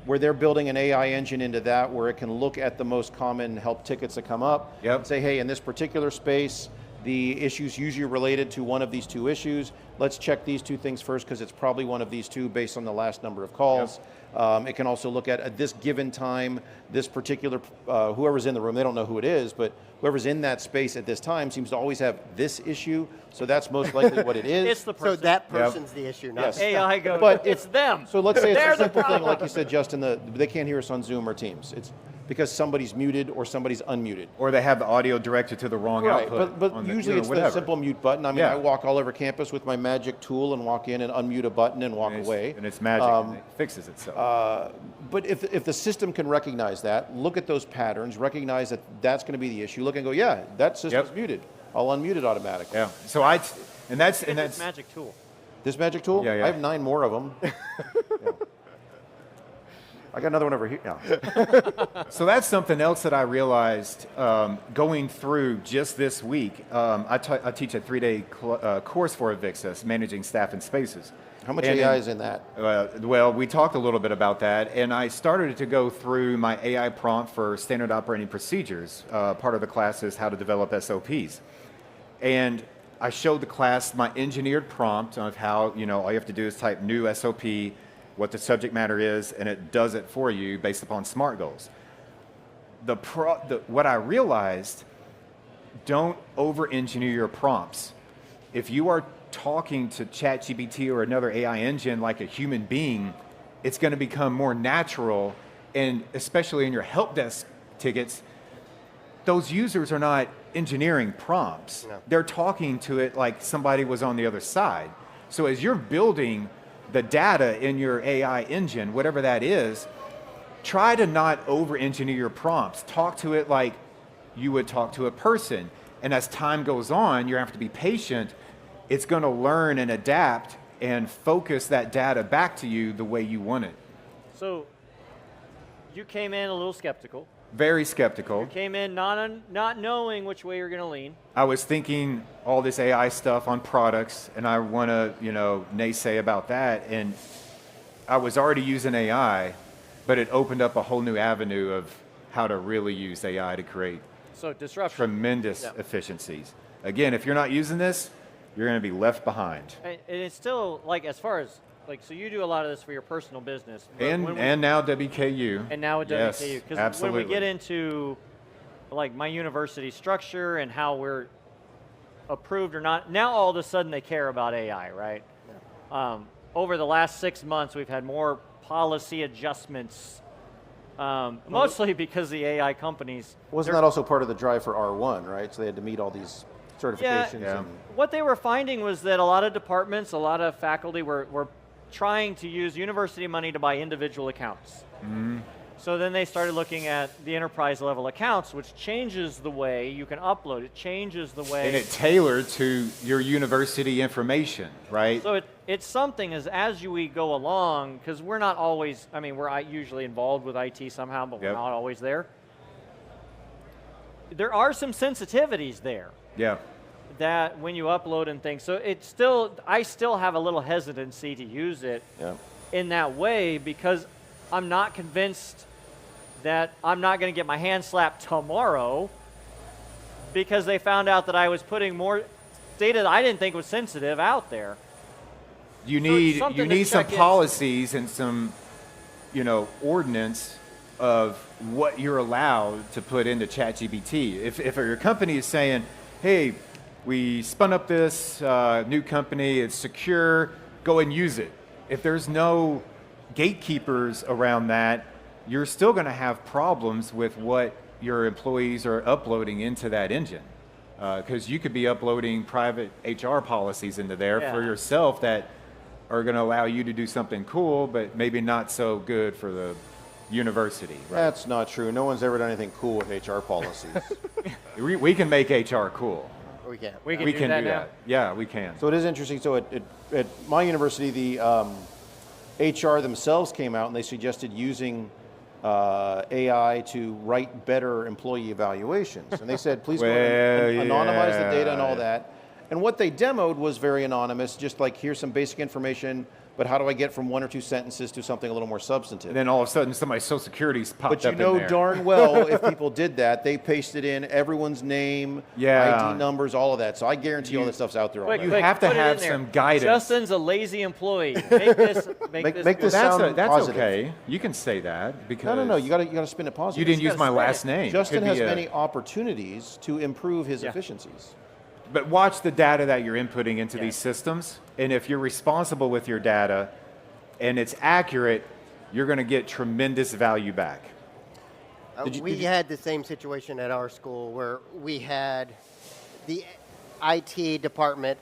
Speaker 1: Where they're building an AI engine into that where it can look at the most common help tickets that come up and say, hey, in this particular space, the issue's usually related to one of these two issues. Let's check these two things first because it's probably one of these two based on the last number of calls. It can also look at this given time, this particular, whoever's in the room, they don't know who it is, but whoever's in that space at this time seems to always have this issue, so that's most likely what it is.
Speaker 2: It's the person.
Speaker 3: So that person's the issue, not
Speaker 1: Yes.
Speaker 2: AI goes,
Speaker 1: but
Speaker 2: it's them.
Speaker 1: So let's say it's
Speaker 2: They're
Speaker 1: a
Speaker 2: the
Speaker 1: simple thing,
Speaker 2: problem.
Speaker 1: like you said, Justin, they can't hear us on Zoom or Teams. It's because somebody's muted or somebody's unmuted.
Speaker 4: Or they have the audio directed to the wrong output.
Speaker 1: But
Speaker 4: on
Speaker 1: usually it's the simple mute button. I mean, I walk all over campus with my magic tool and walk in and unmute a button and walk away.
Speaker 4: And it's magic, and it fixes itself.
Speaker 1: But if the system can recognize that, look at those patterns, recognize that that's going to be the issue, look and go, yeah, that system's muted. I'll unmute it automatically.
Speaker 4: Yeah. So And that's
Speaker 2: Get this magic tool.
Speaker 1: This magic tool?
Speaker 4: Yeah, yeah.
Speaker 1: I have 9 more of them. Yeah. I got another one over here. Yeah.
Speaker 4: So that's something else that I realized going through just this week. I teach a 3-day course for Avixis, Managing Staff and Spaces.
Speaker 1: How much AI is in that?
Speaker 4: Well, we talked a little bit about that, and I started to go through my AI prompt for standard operating procedures. Part of the class is how to develop SOPs. And I showed the class my engineered prompt of how, all you have to do is type new SOP, what the subject matter is, and it does it for you based upon SMART goals. What I realized, don't over-engineer your prompts. If you are talking to ChatGPT or another AI engine like a human being, it's going to become more natural, and especially in your help desk tickets, those users are not engineering prompts.
Speaker 3: No.
Speaker 4: They're talking to it like somebody was on the other side. So as you're building the data in your AI engine, whatever that is, try to not over-engineer your prompts. Talk to it like you would talk to a person. And as time goes on, you have to be patient. It's going to learn and adapt and focus that data back to you the way you want it.
Speaker 2: So you came in a little skeptical.
Speaker 4: Very skeptical.
Speaker 2: Came in not knowing which way you're going to lean.
Speaker 4: I was thinking all this AI stuff on products, and I want to, naysay about that. And I was already using AI, but it opened up a whole new avenue of how to really use AI to create
Speaker 2: So disruption.
Speaker 4: tremendous efficiencies. Again, if you're not using this, you're going to be left behind.
Speaker 2: And it's still as far as so you do a lot of this for your personal business. but when we-
Speaker 4: And now WKU.
Speaker 2: And now at
Speaker 4: Yes,
Speaker 2: WKU, because when
Speaker 4: absolutely.
Speaker 2: we get into my university structure and how we're approved or not, now all of a sudden they care about AI, right? Yeah. Over the last 6 months, we've had more policy adjustments, mostly because the AI companies.
Speaker 1: Wasn't that also part of the drive for R1, right? So they had to meet all these certifications.
Speaker 4: Yeah.
Speaker 1: And
Speaker 2: What they were finding was that a lot of departments, a lot of faculty were trying to use university money to buy individual accounts.
Speaker 4: Mm-hmm.
Speaker 2: So then they started looking at the enterprise level accounts, which changes the way you can upload. It changes the way.
Speaker 4: And it tailored to your university information, right?
Speaker 2: So it's something as we go along, because we're not always, we're usually involved with IT somehow, but we're
Speaker 4: Yep.
Speaker 2: not always there. There are some sensitivities there
Speaker 4: Yeah.
Speaker 2: that when you upload and things, so I still have a little hesitancy to use it
Speaker 1: yeah.
Speaker 2: in that way, because I'm not convinced that I'm not going to get my hand slapped tomorrow because they found out that I was putting more data that I didn't think was sensitive out there.
Speaker 4: You
Speaker 2: So it's
Speaker 4: need
Speaker 2: something to
Speaker 4: some
Speaker 2: check in.
Speaker 4: policies and some, ordinance of what you're allowed to put into ChatGPT. If your company is saying, hey, we spun up this new company, it's secure, go and use it. If there's no gatekeepers around that, you're still going to have problems with what your employees are uploading into that engine. Because you could be uploading private HR policies into there for
Speaker 2: Yeah.
Speaker 4: yourself that are going to allow you to do something cool, but maybe not so good for the university. Right?
Speaker 1: That's not true. No one's ever done anything cool with HR policies.
Speaker 4: We can make HR cool.
Speaker 3: We can.
Speaker 2: We can
Speaker 4: We
Speaker 2: do
Speaker 4: can
Speaker 2: that
Speaker 4: do
Speaker 2: now.
Speaker 4: that. Yeah, we can.
Speaker 1: So it is interesting. So at my university, the HR themselves came out and they suggested using AI to write better employee evaluations. And they said, please go ahead and anonymize the data and all that. And what they demoed was very anonymous, just like here's some basic information, but how do I get from 1 or 2 sentences to something a little more substantive?
Speaker 4: And then all of a sudden, somebody's social security's popped
Speaker 1: But you
Speaker 4: up
Speaker 1: know
Speaker 4: in there.
Speaker 1: darn well if people did that, they pasted in everyone's name,
Speaker 4: Yeah.
Speaker 1: ID numbers, all of that. So I guarantee all that stuff's out there
Speaker 2: Quick,
Speaker 1: already.
Speaker 4: You have to
Speaker 2: put it
Speaker 4: have
Speaker 2: in there.
Speaker 4: some guidance.
Speaker 2: Justin's a lazy employee. Make this
Speaker 1: Make
Speaker 2: good.
Speaker 1: this
Speaker 4: That's
Speaker 1: sound
Speaker 4: that's
Speaker 1: positive.
Speaker 4: okay. You can say that because
Speaker 1: No. You got to spin it positive.
Speaker 4: you didn't use
Speaker 2: gotta
Speaker 4: my
Speaker 2: spread
Speaker 4: last
Speaker 2: it.
Speaker 4: name.
Speaker 1: Justin
Speaker 4: Could
Speaker 1: has
Speaker 4: be
Speaker 1: many opportunities to improve his efficiencies.
Speaker 4: But watch the data that you're inputting into
Speaker 2: Yeah.
Speaker 4: these systems, and if you're responsible with your data and it's accurate, you're going to get tremendous value back.
Speaker 3: We had the same situation at our school where we had the IT department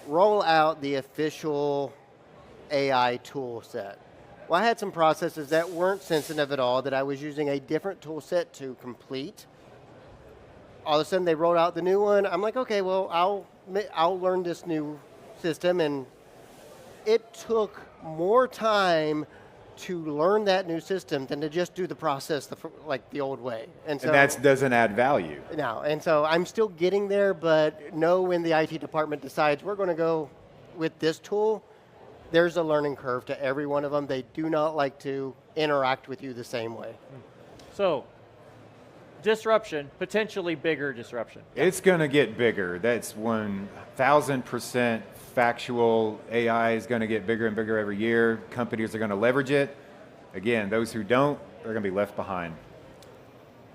Speaker 3: roll out the official AI tool set. Well, I had some processes that weren't sensitive at all that I was using a different tool set to complete. All of a sudden, they rolled out the new one. I'm like, okay, well, I'll I'll learn this new system, and it took more time to learn that new system than to just do the process like the old way. And so
Speaker 4: And that doesn't add value.
Speaker 3: now, and so I'm still getting there, but know when the IT department decides we're going to go with this tool, there's a learning curve to every one of them. They do not like to interact with you the same way.
Speaker 2: So, disruption, potentially bigger disruption.
Speaker 4: It's going to get bigger. That's 1,000% factual. AI is going to get bigger and bigger every year. Companies are going to leverage it. Again, those who don't, they're going to be left behind.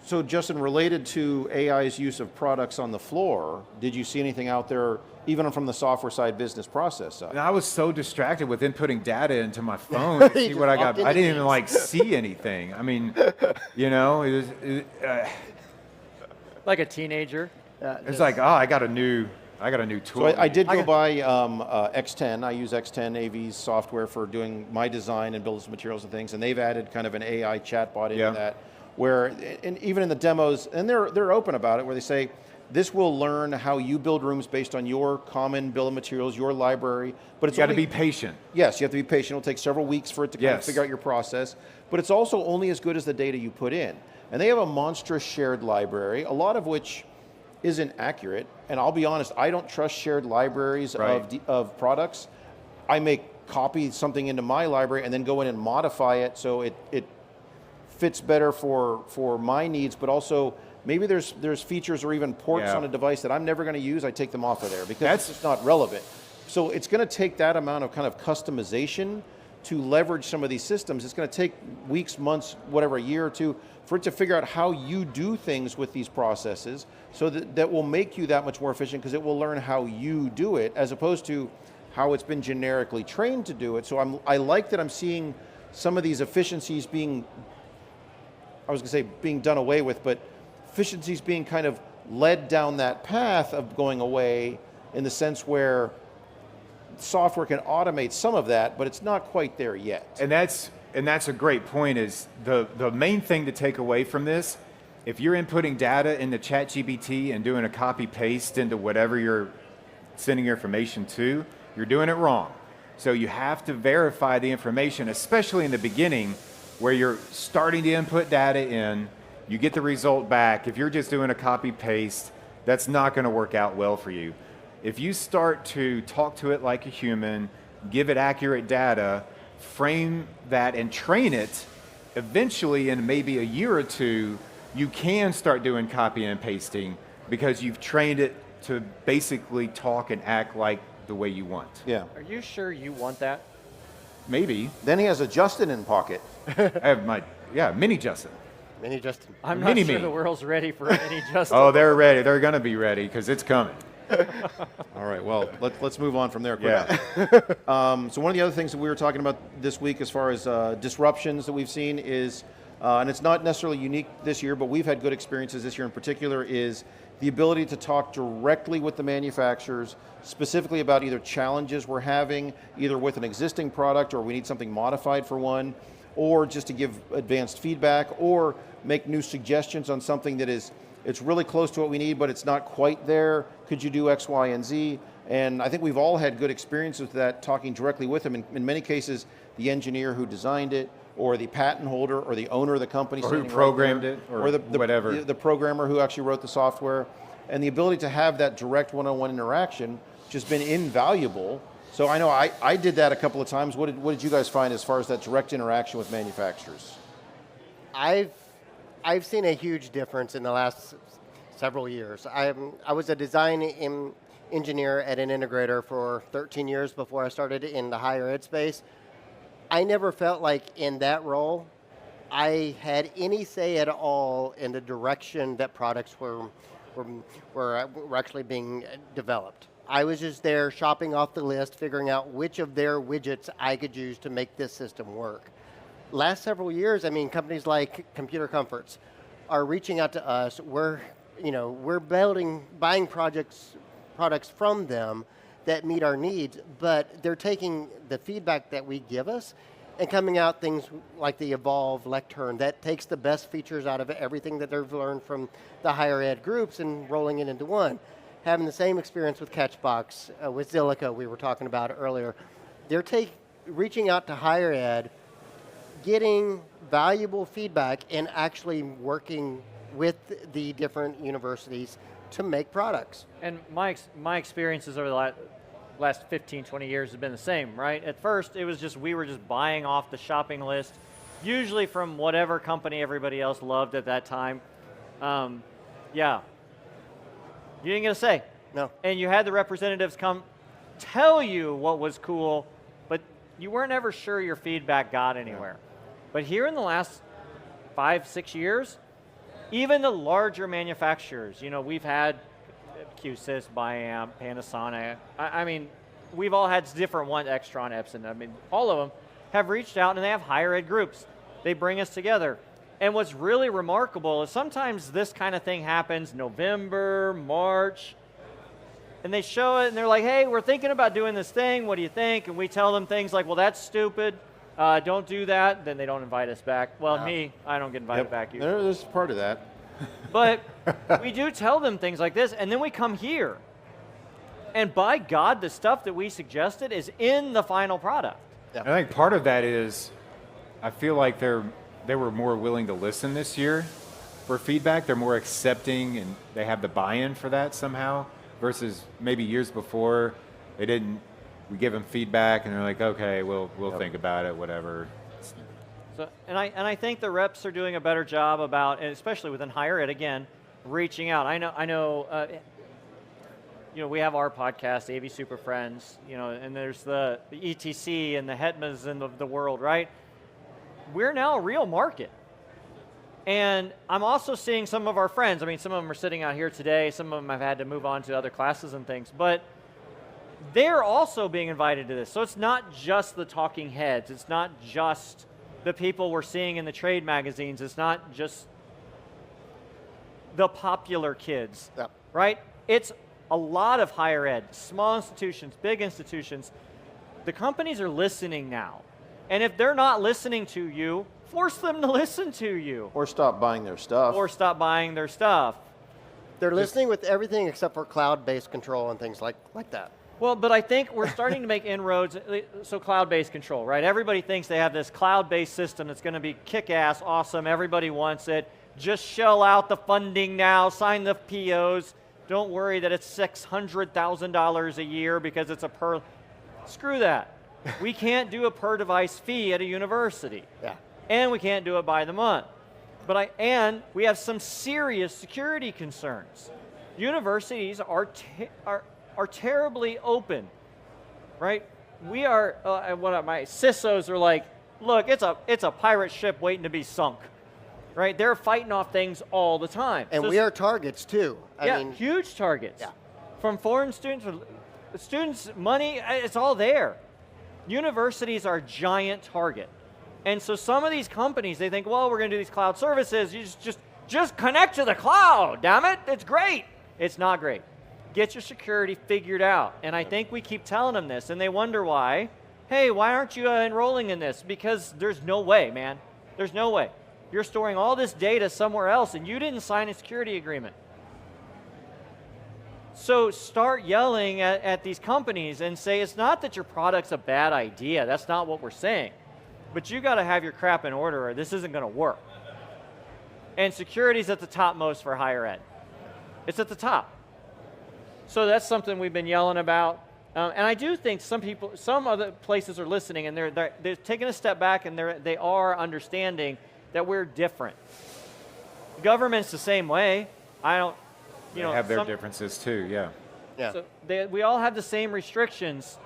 Speaker 1: So Justin, related to AI's use of products on the floor, did you see anything out there, even from the software side, business process side?
Speaker 4: And I was so distracted with inputting data into my phone to see
Speaker 3: just
Speaker 4: what I got.
Speaker 3: walked into
Speaker 4: I didn't even
Speaker 3: Teams.
Speaker 4: like see anything. I mean, you know,
Speaker 2: Like a teenager.
Speaker 4: it's like, oh, I got a new tool.
Speaker 1: So I did go buy X10. I use X10 AV's software for doing my design and building materials and things, and they've added kind of an AI chatbot into
Speaker 4: Yeah.
Speaker 1: that, where, and even in the demos, and they're open about it, where they say, this will learn how you build rooms based on your common bill of materials, your library, but it's
Speaker 4: You got to
Speaker 1: only-
Speaker 4: be patient.
Speaker 1: Yes, you have to be patient. It'll take several weeks for it to kind of
Speaker 4: Yes.
Speaker 1: figure out your process, but it's also only as good as the data you put in. And they have a monstrous shared library, a lot of which isn't accurate. And I'll be honest, I don't trust shared libraries
Speaker 4: Right.
Speaker 1: of products. I may copy something into my library and then go in and modify it so it fits better for my needs, but also maybe there's features or even ports
Speaker 4: Yeah.
Speaker 1: on a device that I'm never going to use. I take them off of there because
Speaker 4: That's-
Speaker 1: it's just not relevant. So it's going to take that amount of kind of customization to leverage some of these systems. It's going to take weeks, months, whatever, a year or two for it to figure out how you do things with these processes, so that will make you that much more efficient, because it will learn how you do it as opposed to how it's been generically trained to do it. So I like that I'm seeing some of these efficiencies being, I was going to say being done away with, but efficiencies being kind of led down that path of going away, in the sense where software can automate some of that, but it's not quite there yet.
Speaker 4: And that's a great point. Is the main thing to take away from this, if you're inputting data into ChatGPT and doing a copy paste into whatever you're sending your information to, you're doing it wrong. So you have to verify the information, especially in the beginning where you're starting to input data in, you get the result back. If you're just doing a copy paste, that's not going to work out well for you. If you start to talk to it like a human, give it accurate data, frame that and train it, eventually in maybe a year or two, you can start doing copy and pasting because you've trained it to basically talk and act like the way you want.
Speaker 1: Yeah.
Speaker 2: Are you sure you want that?
Speaker 4: Maybe.
Speaker 1: Then he has a Justin in pocket.
Speaker 4: I have my, mini Justin.
Speaker 3: Mini Justin.
Speaker 2: I'm not
Speaker 4: Mini-me.
Speaker 2: sure the world's ready for any Justin.
Speaker 4: Oh, they're ready. They're going to be ready because it's coming.
Speaker 1: All right, well, let's move on from there quickly.
Speaker 4: Yeah.
Speaker 1: So one of the other things that we were talking about this week as far as disruptions that we've seen is, and it's not necessarily unique this year, but we've had good experiences this year in particular, is the ability to talk directly with the manufacturers, specifically about either challenges we're having, either with an existing product or we need something modified for one, or just to give advanced feedback or make new suggestions on something that it's really close to what we need, but it's not quite there. Could you do X, Y, and Z? And I think we've all had good experiences with that, talking directly with them. In many cases, the engineer who designed it, or the patent holder, or the owner of the company,
Speaker 4: Or who
Speaker 1: standing right
Speaker 4: programmed
Speaker 1: there,
Speaker 4: it, or whatever.
Speaker 1: the programmer who actually wrote the software, and the ability to have that direct one-on-one interaction, which has been invaluable. So I know I did that a couple of times. What did you guys find as far as that direct interaction with manufacturers?
Speaker 3: I've seen a huge difference in the last several years. I was a design engineer at an integrator for 13 years before I started in the higher ed space. I never felt like in that role I had any say at all in the direction that products were actually being developed. I was just there shopping off the list, figuring out which of their widgets I could use to make this system work. Last several years, I mean, companies like Computer Comforts are reaching out to us. We're buying products from them that meet our needs, but they're taking the feedback that we give us and coming out things like the Evolve Lectern that takes the best features out of everything that they've learned from the higher ed groups and rolling it into one. having the same experience with Catchbox, with Zilliqa we were talking about earlier. They're reaching out to higher ed, getting valuable feedback, and actually working with the different universities to make products.
Speaker 2: And my experiences over the last 15, 20 years have been the same, right? At first, it was just, we were just buying off the shopping list, usually from whatever company everybody else loved at that time. Yeah. You didn't get a say.
Speaker 3: No.
Speaker 2: And you had the representatives come tell you what was cool, but you weren't ever sure your feedback got anywhere. But here in the last 5, 6 years, even the larger manufacturers, you know, we've had Q-Sys, Biamp, Panasonic. I mean, we've all had different ones, Extron, Epson. I mean, all of them have reached out, and they have higher ed groups. They bring us together. And what's really remarkable is sometimes this kind of thing happens November, March, and they show it, and they're like, hey, we're thinking about doing this thing. What do you think? And we tell them things like, well, that's stupid. Don't do that. Then they don't invite us back. Well, I don't get invited back usually.
Speaker 1: There's part of that.
Speaker 2: But we do tell them things like this, and then we come here. And by God, the stuff that we suggested is in the final product.
Speaker 3: Yeah.
Speaker 4: I think part of that is, I feel like they were more willing to listen this year for feedback. They're more accepting, and they have the buy-in for that somehow, versus maybe years before, they didn't. We give them feedback, and they're like, okay, we'll think about it, whatever.
Speaker 2: So, and I think the reps are doing a better job about, and especially within higher ed, again, reaching out. I know. You know, we have our podcast, AV Superfriends, you know, and there's the ETC and the Hetmas and the world, right? We're now a real market. And I'm also seeing some of our friends. I mean, some of them are sitting out here today. Some of them have had to move on to other classes and things. But they're also being invited to this. So it's not just the talking heads. It's not just the people we're seeing in the trade magazines. It's not just the popular kids, right? It's a lot of higher ed, small institutions, big institutions. The companies are listening now. And if they're not listening to you, force them to listen to you.
Speaker 1: Or stop buying their stuff.
Speaker 2: Or stop buying their stuff.
Speaker 3: They're listening with everything except for cloud-based control and things like that.
Speaker 2: Well, but I think we're starting to make inroads. So cloud-based control, right? Everybody thinks they have this cloud-based system that's going to be kick-ass, awesome. Everybody wants it. Just shell out the funding now, sign the POs. Don't worry that it's $600,000 a year because it's a per. Screw that. We can't do a per device fee at a university.
Speaker 3: Yeah.
Speaker 2: And we can't do it by the month. And we have some serious security concerns. Universities are terribly open, right? We are, my CISOs are like, look, it's a pirate ship waiting to be sunk, right? They're fighting off things all the time.
Speaker 3: And
Speaker 2: so
Speaker 3: we are targets too. I mean,
Speaker 2: huge targets.
Speaker 3: Yeah.
Speaker 2: From foreign students, money, it's all there. Universities are a giant target. And so some of these companies, they think, well, we're going to do these cloud services. You just connect to the cloud, damn it. It's great. It's not great. Get your security figured out. And I think we keep telling them this, and they wonder why. Hey, why aren't you enrolling in this? Because there's no way, man. There's no way. You're storing all this data somewhere else, and you didn't sign a security agreement. So start yelling at these companies and say, it's not that your product's a bad idea. That's not what we're saying. But you got to have your crap in order or this isn't going to work. And security's at the topmost for higher ed. It's at the top. So that's something we've been yelling about. And I do think some other places are listening, and they're taking a step back, and they are understanding that we're different. The government's the same way. They
Speaker 4: have their differences too, yeah.
Speaker 3: yeah.
Speaker 2: So we all have the same restrictions.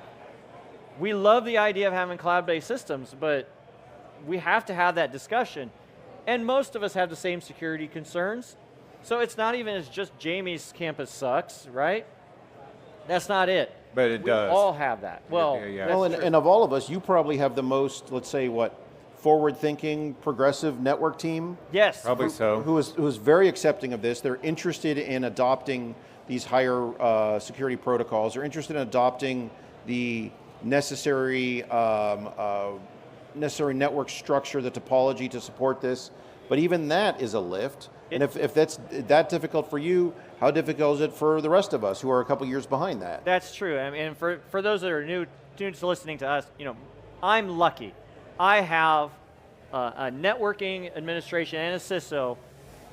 Speaker 2: We love the idea of having cloud-based systems, but we have to have that discussion. And most of us have the same security concerns. So it's not even as just Jamie's campus sucks, right? That's not it.
Speaker 4: But it does.
Speaker 2: We all have that. Well,
Speaker 4: Yeah.
Speaker 1: Well, and of all of us, you probably have the most, let's say, forward-thinking, progressive network team.
Speaker 2: yes.
Speaker 4: Probably so.
Speaker 1: Who is very accepting of this. They're interested in adopting these higher security protocols. They're interested in adopting the necessary network structure, the topology to support this. but even that is a lift. And if that's that difficult for you, how difficult is it for the rest of us who are a couple years behind that?
Speaker 2: That's true. I mean, for those that are new to listening to us, I'm lucky. I have a networking administration and a CISO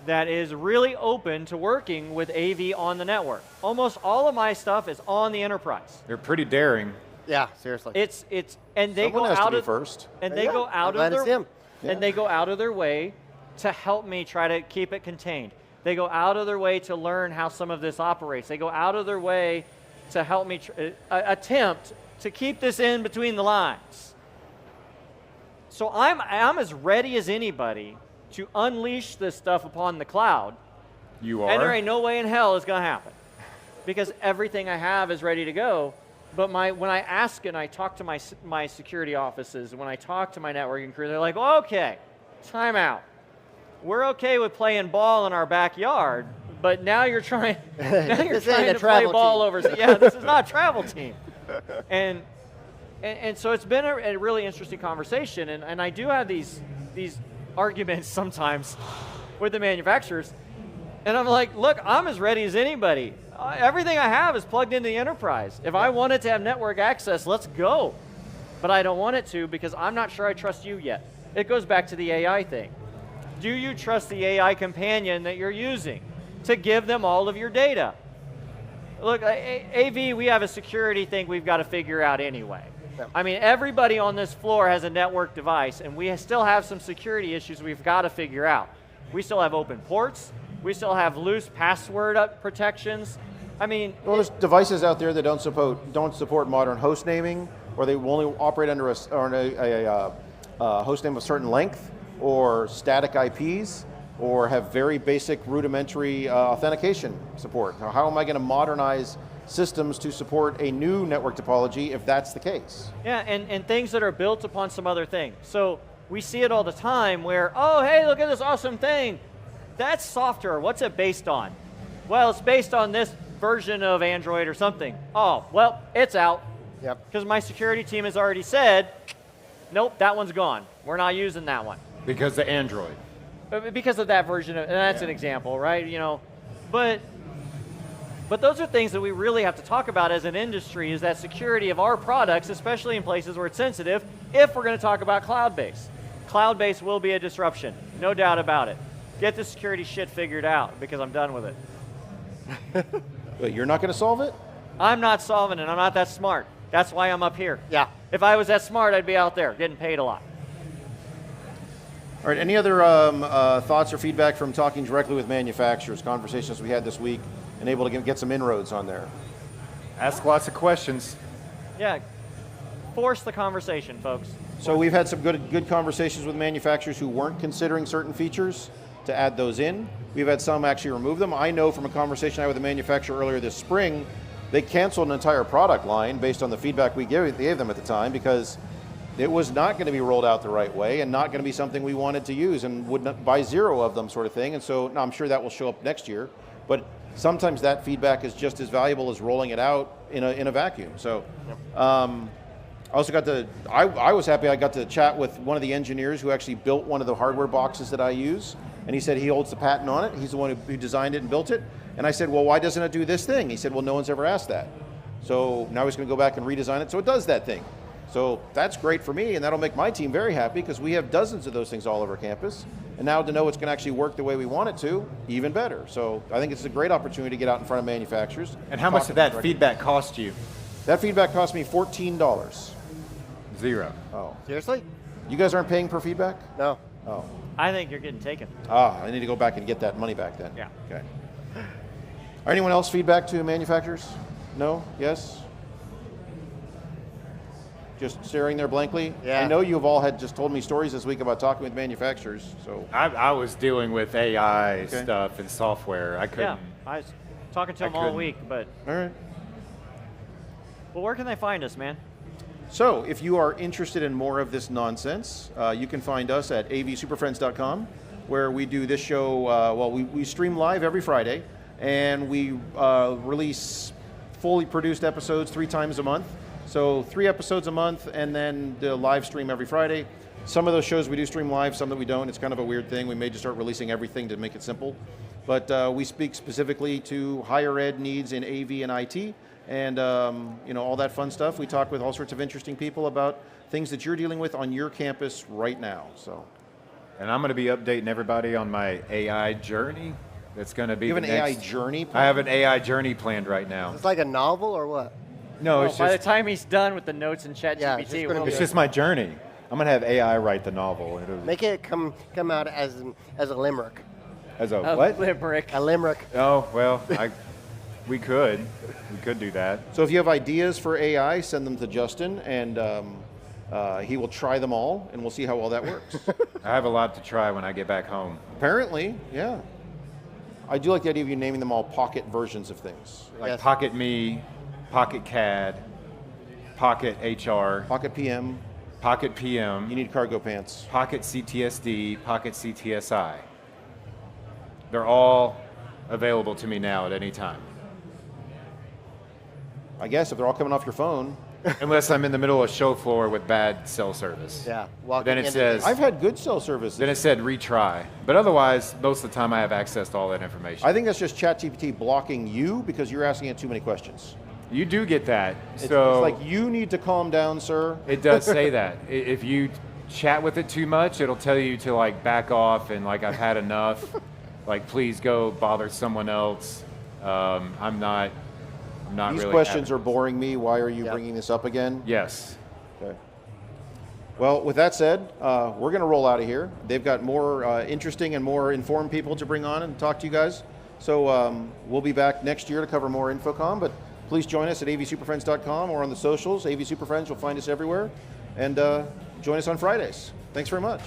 Speaker 2: that is really open to working with AV on the network. Almost all of my stuff is on the enterprise.
Speaker 4: They're pretty daring.
Speaker 3: Yeah, seriously.
Speaker 2: It's and they
Speaker 1: Someone
Speaker 2: go
Speaker 1: has to
Speaker 2: out
Speaker 1: be
Speaker 2: of
Speaker 1: first.
Speaker 2: and they
Speaker 3: Yeah,
Speaker 2: go out
Speaker 3: I'm glad
Speaker 2: of
Speaker 3: it's
Speaker 2: their
Speaker 3: him.
Speaker 2: and they go out of their way to help me try to keep it contained. They go out of their way to learn how some of this operates. They go out of their way to help me attempt to keep this in between the lines. So I'm as ready as anybody to unleash this stuff upon the cloud.
Speaker 4: You are.
Speaker 2: And there ain't no way in hell it's going to happen, because everything I have is ready to go. But when I ask and I talk to my security offices, when I talk to my networking crew, they're like, okay, time out. We're okay with playing ball in our backyard, but now you're trying to play ball over. Yeah, this is not a travel team. And so it's been a really interesting conversation, and I do have these arguments sometimes with the manufacturers, and I'm like, look, I'm as ready as anybody. Everything I have is plugged into the enterprise. If I wanted to have network access, let's go. But I don't want it to, because I'm not sure I trust you yet. It goes back to the AI thing. Do you trust the AI companion that you're using to give them all of your data? Look, AV, we have a security thing we've got to figure out anyway.
Speaker 3: Yep.
Speaker 2: I mean, everybody on this floor has a network device, and we still have some security issues we've got to figure out. We still have open ports. We still have loose password protections. I mean,
Speaker 1: Well, there's devices out there that don't support modern host naming, or they will only operate under a host name of a certain length, or static IPs, or have very basic rudimentary authentication support. Now, how am I going to modernize systems to support a new network topology if that's the case?
Speaker 2: yeah, and things that are built upon some other thing. So we see it all the time where, oh, hey, look at this awesome thing. That's software. What's it based on? Well, it's based on this version of Android or something. Oh, well, it's out.
Speaker 3: Yep.
Speaker 2: Because my security team has already said, nope, that one's gone. We're not using that one.
Speaker 4: Because the Android.
Speaker 2: Because of that version of, and that's an example, right? But those are things that we really have to talk about as an industry, is that security of our products, especially in places where it's sensitive, if we're going to talk about cloud-based. Cloud-based will be a disruption, no doubt about it. Get the security shit figured out, because I'm done with it.
Speaker 1: But you're not going to solve it?
Speaker 2: I'm not solving it. I'm not that smart. That's why I'm up here.
Speaker 3: Yeah.
Speaker 2: If I was that smart, I'd be out there getting paid a lot.
Speaker 1: All right, any other thoughts or feedback from talking directly with manufacturers, conversations we had this week, and able to get some inroads on there?
Speaker 4: Ask lots of questions.
Speaker 2: Yeah. Force the conversation, folks.
Speaker 1: So we've had some good conversations with manufacturers who weren't considering certain features to add those in. We've had some actually remove them. I know from a conversation I had with a manufacturer earlier this spring, they canceled an entire product line based on the feedback we gave them at the time, because it was not going to be rolled out the right way and not going to be something we wanted to use, and would not buy zero of them, sort of thing. And so I'm sure that will show up next year. But sometimes that feedback is just as valuable as rolling it out in a vacuum. So I also I was happy I got to chat with one of the engineers who actually built one of the hardware boxes that I use. And he said he holds the patent on it. He's the one who designed it and built it. And I said, well, why doesn't it do this thing? He said, well, no one's ever asked that. So now he's going to go back and redesign it so it does that thing. So that's great for me, and that'll make my team very happy, because we have dozens of those things all over campus. And now to know it's going to actually work the way we want it to, even better. So I think it's a great opportunity to get out in front of manufacturers.
Speaker 4: And how much did that feedback cost you?
Speaker 1: That feedback cost me $14.
Speaker 4: Zero.
Speaker 1: Oh.
Speaker 3: Seriously?
Speaker 1: You guys aren't paying per feedback?
Speaker 3: No.
Speaker 1: Oh.
Speaker 2: I think you're getting taken.
Speaker 1: I need to go back and get that money back then.
Speaker 2: Yeah.
Speaker 1: Okay. Anyone else feedback to manufacturers? No? Yes? Just staring there blankly?
Speaker 3: Yeah.
Speaker 1: I know you've all had just told me stories this week about talking with manufacturers, so.
Speaker 4: I was dealing with AI
Speaker 1: Okay.
Speaker 4: stuff and software. I couldn't.
Speaker 2: Yeah, I was talking to them all
Speaker 4: couldn't.
Speaker 2: week, but
Speaker 1: All right.
Speaker 2: well, where can they find us, man?
Speaker 1: So if you are interested in more of this nonsense, you can find us at avsuperfriends.com, where we do this show, we stream live every Friday, and we release fully produced episodes 3 times a month. So 3 episodes a month, and then the live stream every Friday. Some of those shows we do stream live, some that we don't. It's kind of a weird thing. We may just start releasing everything to make it simple. But we speak specifically to higher ed needs in AV and IT, and all that fun stuff. We talk with all sorts of interesting people about things that you're dealing with on your campus right now. So,
Speaker 4: And I'm going to be updating everybody on my AI journey. That's going to be
Speaker 1: you have
Speaker 4: the
Speaker 1: an AI
Speaker 4: next-
Speaker 1: journey?
Speaker 4: I have an AI journey planned right now.
Speaker 3: It's like a novel or what?
Speaker 4: No,
Speaker 2: Well,
Speaker 4: it's
Speaker 2: by the
Speaker 4: just
Speaker 2: time he's done with the notes in ChatGPT,
Speaker 3: Yeah, it's just gonna
Speaker 2: we'll
Speaker 3: be-
Speaker 4: it's just my journey. I'm going to have AI write the novel.
Speaker 3: Make it come out as a limerick.
Speaker 4: As a
Speaker 2: a
Speaker 4: what?
Speaker 2: limerick.
Speaker 3: A limerick.
Speaker 4: Oh, well, we could do that.
Speaker 1: So if you have ideas for AI, send them to Justin, and he will try them all, and we'll see how well that works.
Speaker 4: I have a lot to try when I get back home.
Speaker 1: Apparently, yeah. I do like the idea of you naming them all pocket versions of things.
Speaker 4: Like
Speaker 3: Yes.
Speaker 4: Pocket Me, Pocket CAD, Pocket HR,
Speaker 1: Pocket PM,
Speaker 4: Pocket PM,
Speaker 1: you need cargo pants.
Speaker 4: Pocket CTSD, Pocket CTSI. They're all available to me now at any time.
Speaker 1: I guess if they're all coming off your phone.
Speaker 4: Unless I'm in the middle of show floor with bad cell service.
Speaker 3: Yeah.
Speaker 4: Then it says,
Speaker 1: I've had good cell service.
Speaker 4: then it said retry. But otherwise, most of the time I have access to all that information.
Speaker 1: I think that's just ChatGPT blocking you because you're asking it too many questions.
Speaker 4: You do get that.
Speaker 1: It's
Speaker 4: So
Speaker 1: like, you need to calm down, sir.
Speaker 4: it does say that. If you chat with it too much, it'll tell you to like back off and like I've had enough. Like please go bother someone else. I'm not
Speaker 1: These
Speaker 4: really
Speaker 1: questions
Speaker 4: having-
Speaker 1: are boring me. Why are you
Speaker 3: Yeah.
Speaker 1: bringing this up again?
Speaker 4: Yes.
Speaker 1: Okay. Well, with that said, we're going to roll out of here. They've got more interesting and more informed people to bring on and talk to you guys. So we'll be back next year to cover more InfoComm, but please join us at avsuperfriends.com or on the socials. AV Superfriends, you'll find us everywhere. And join us on Fridays. Thanks very much.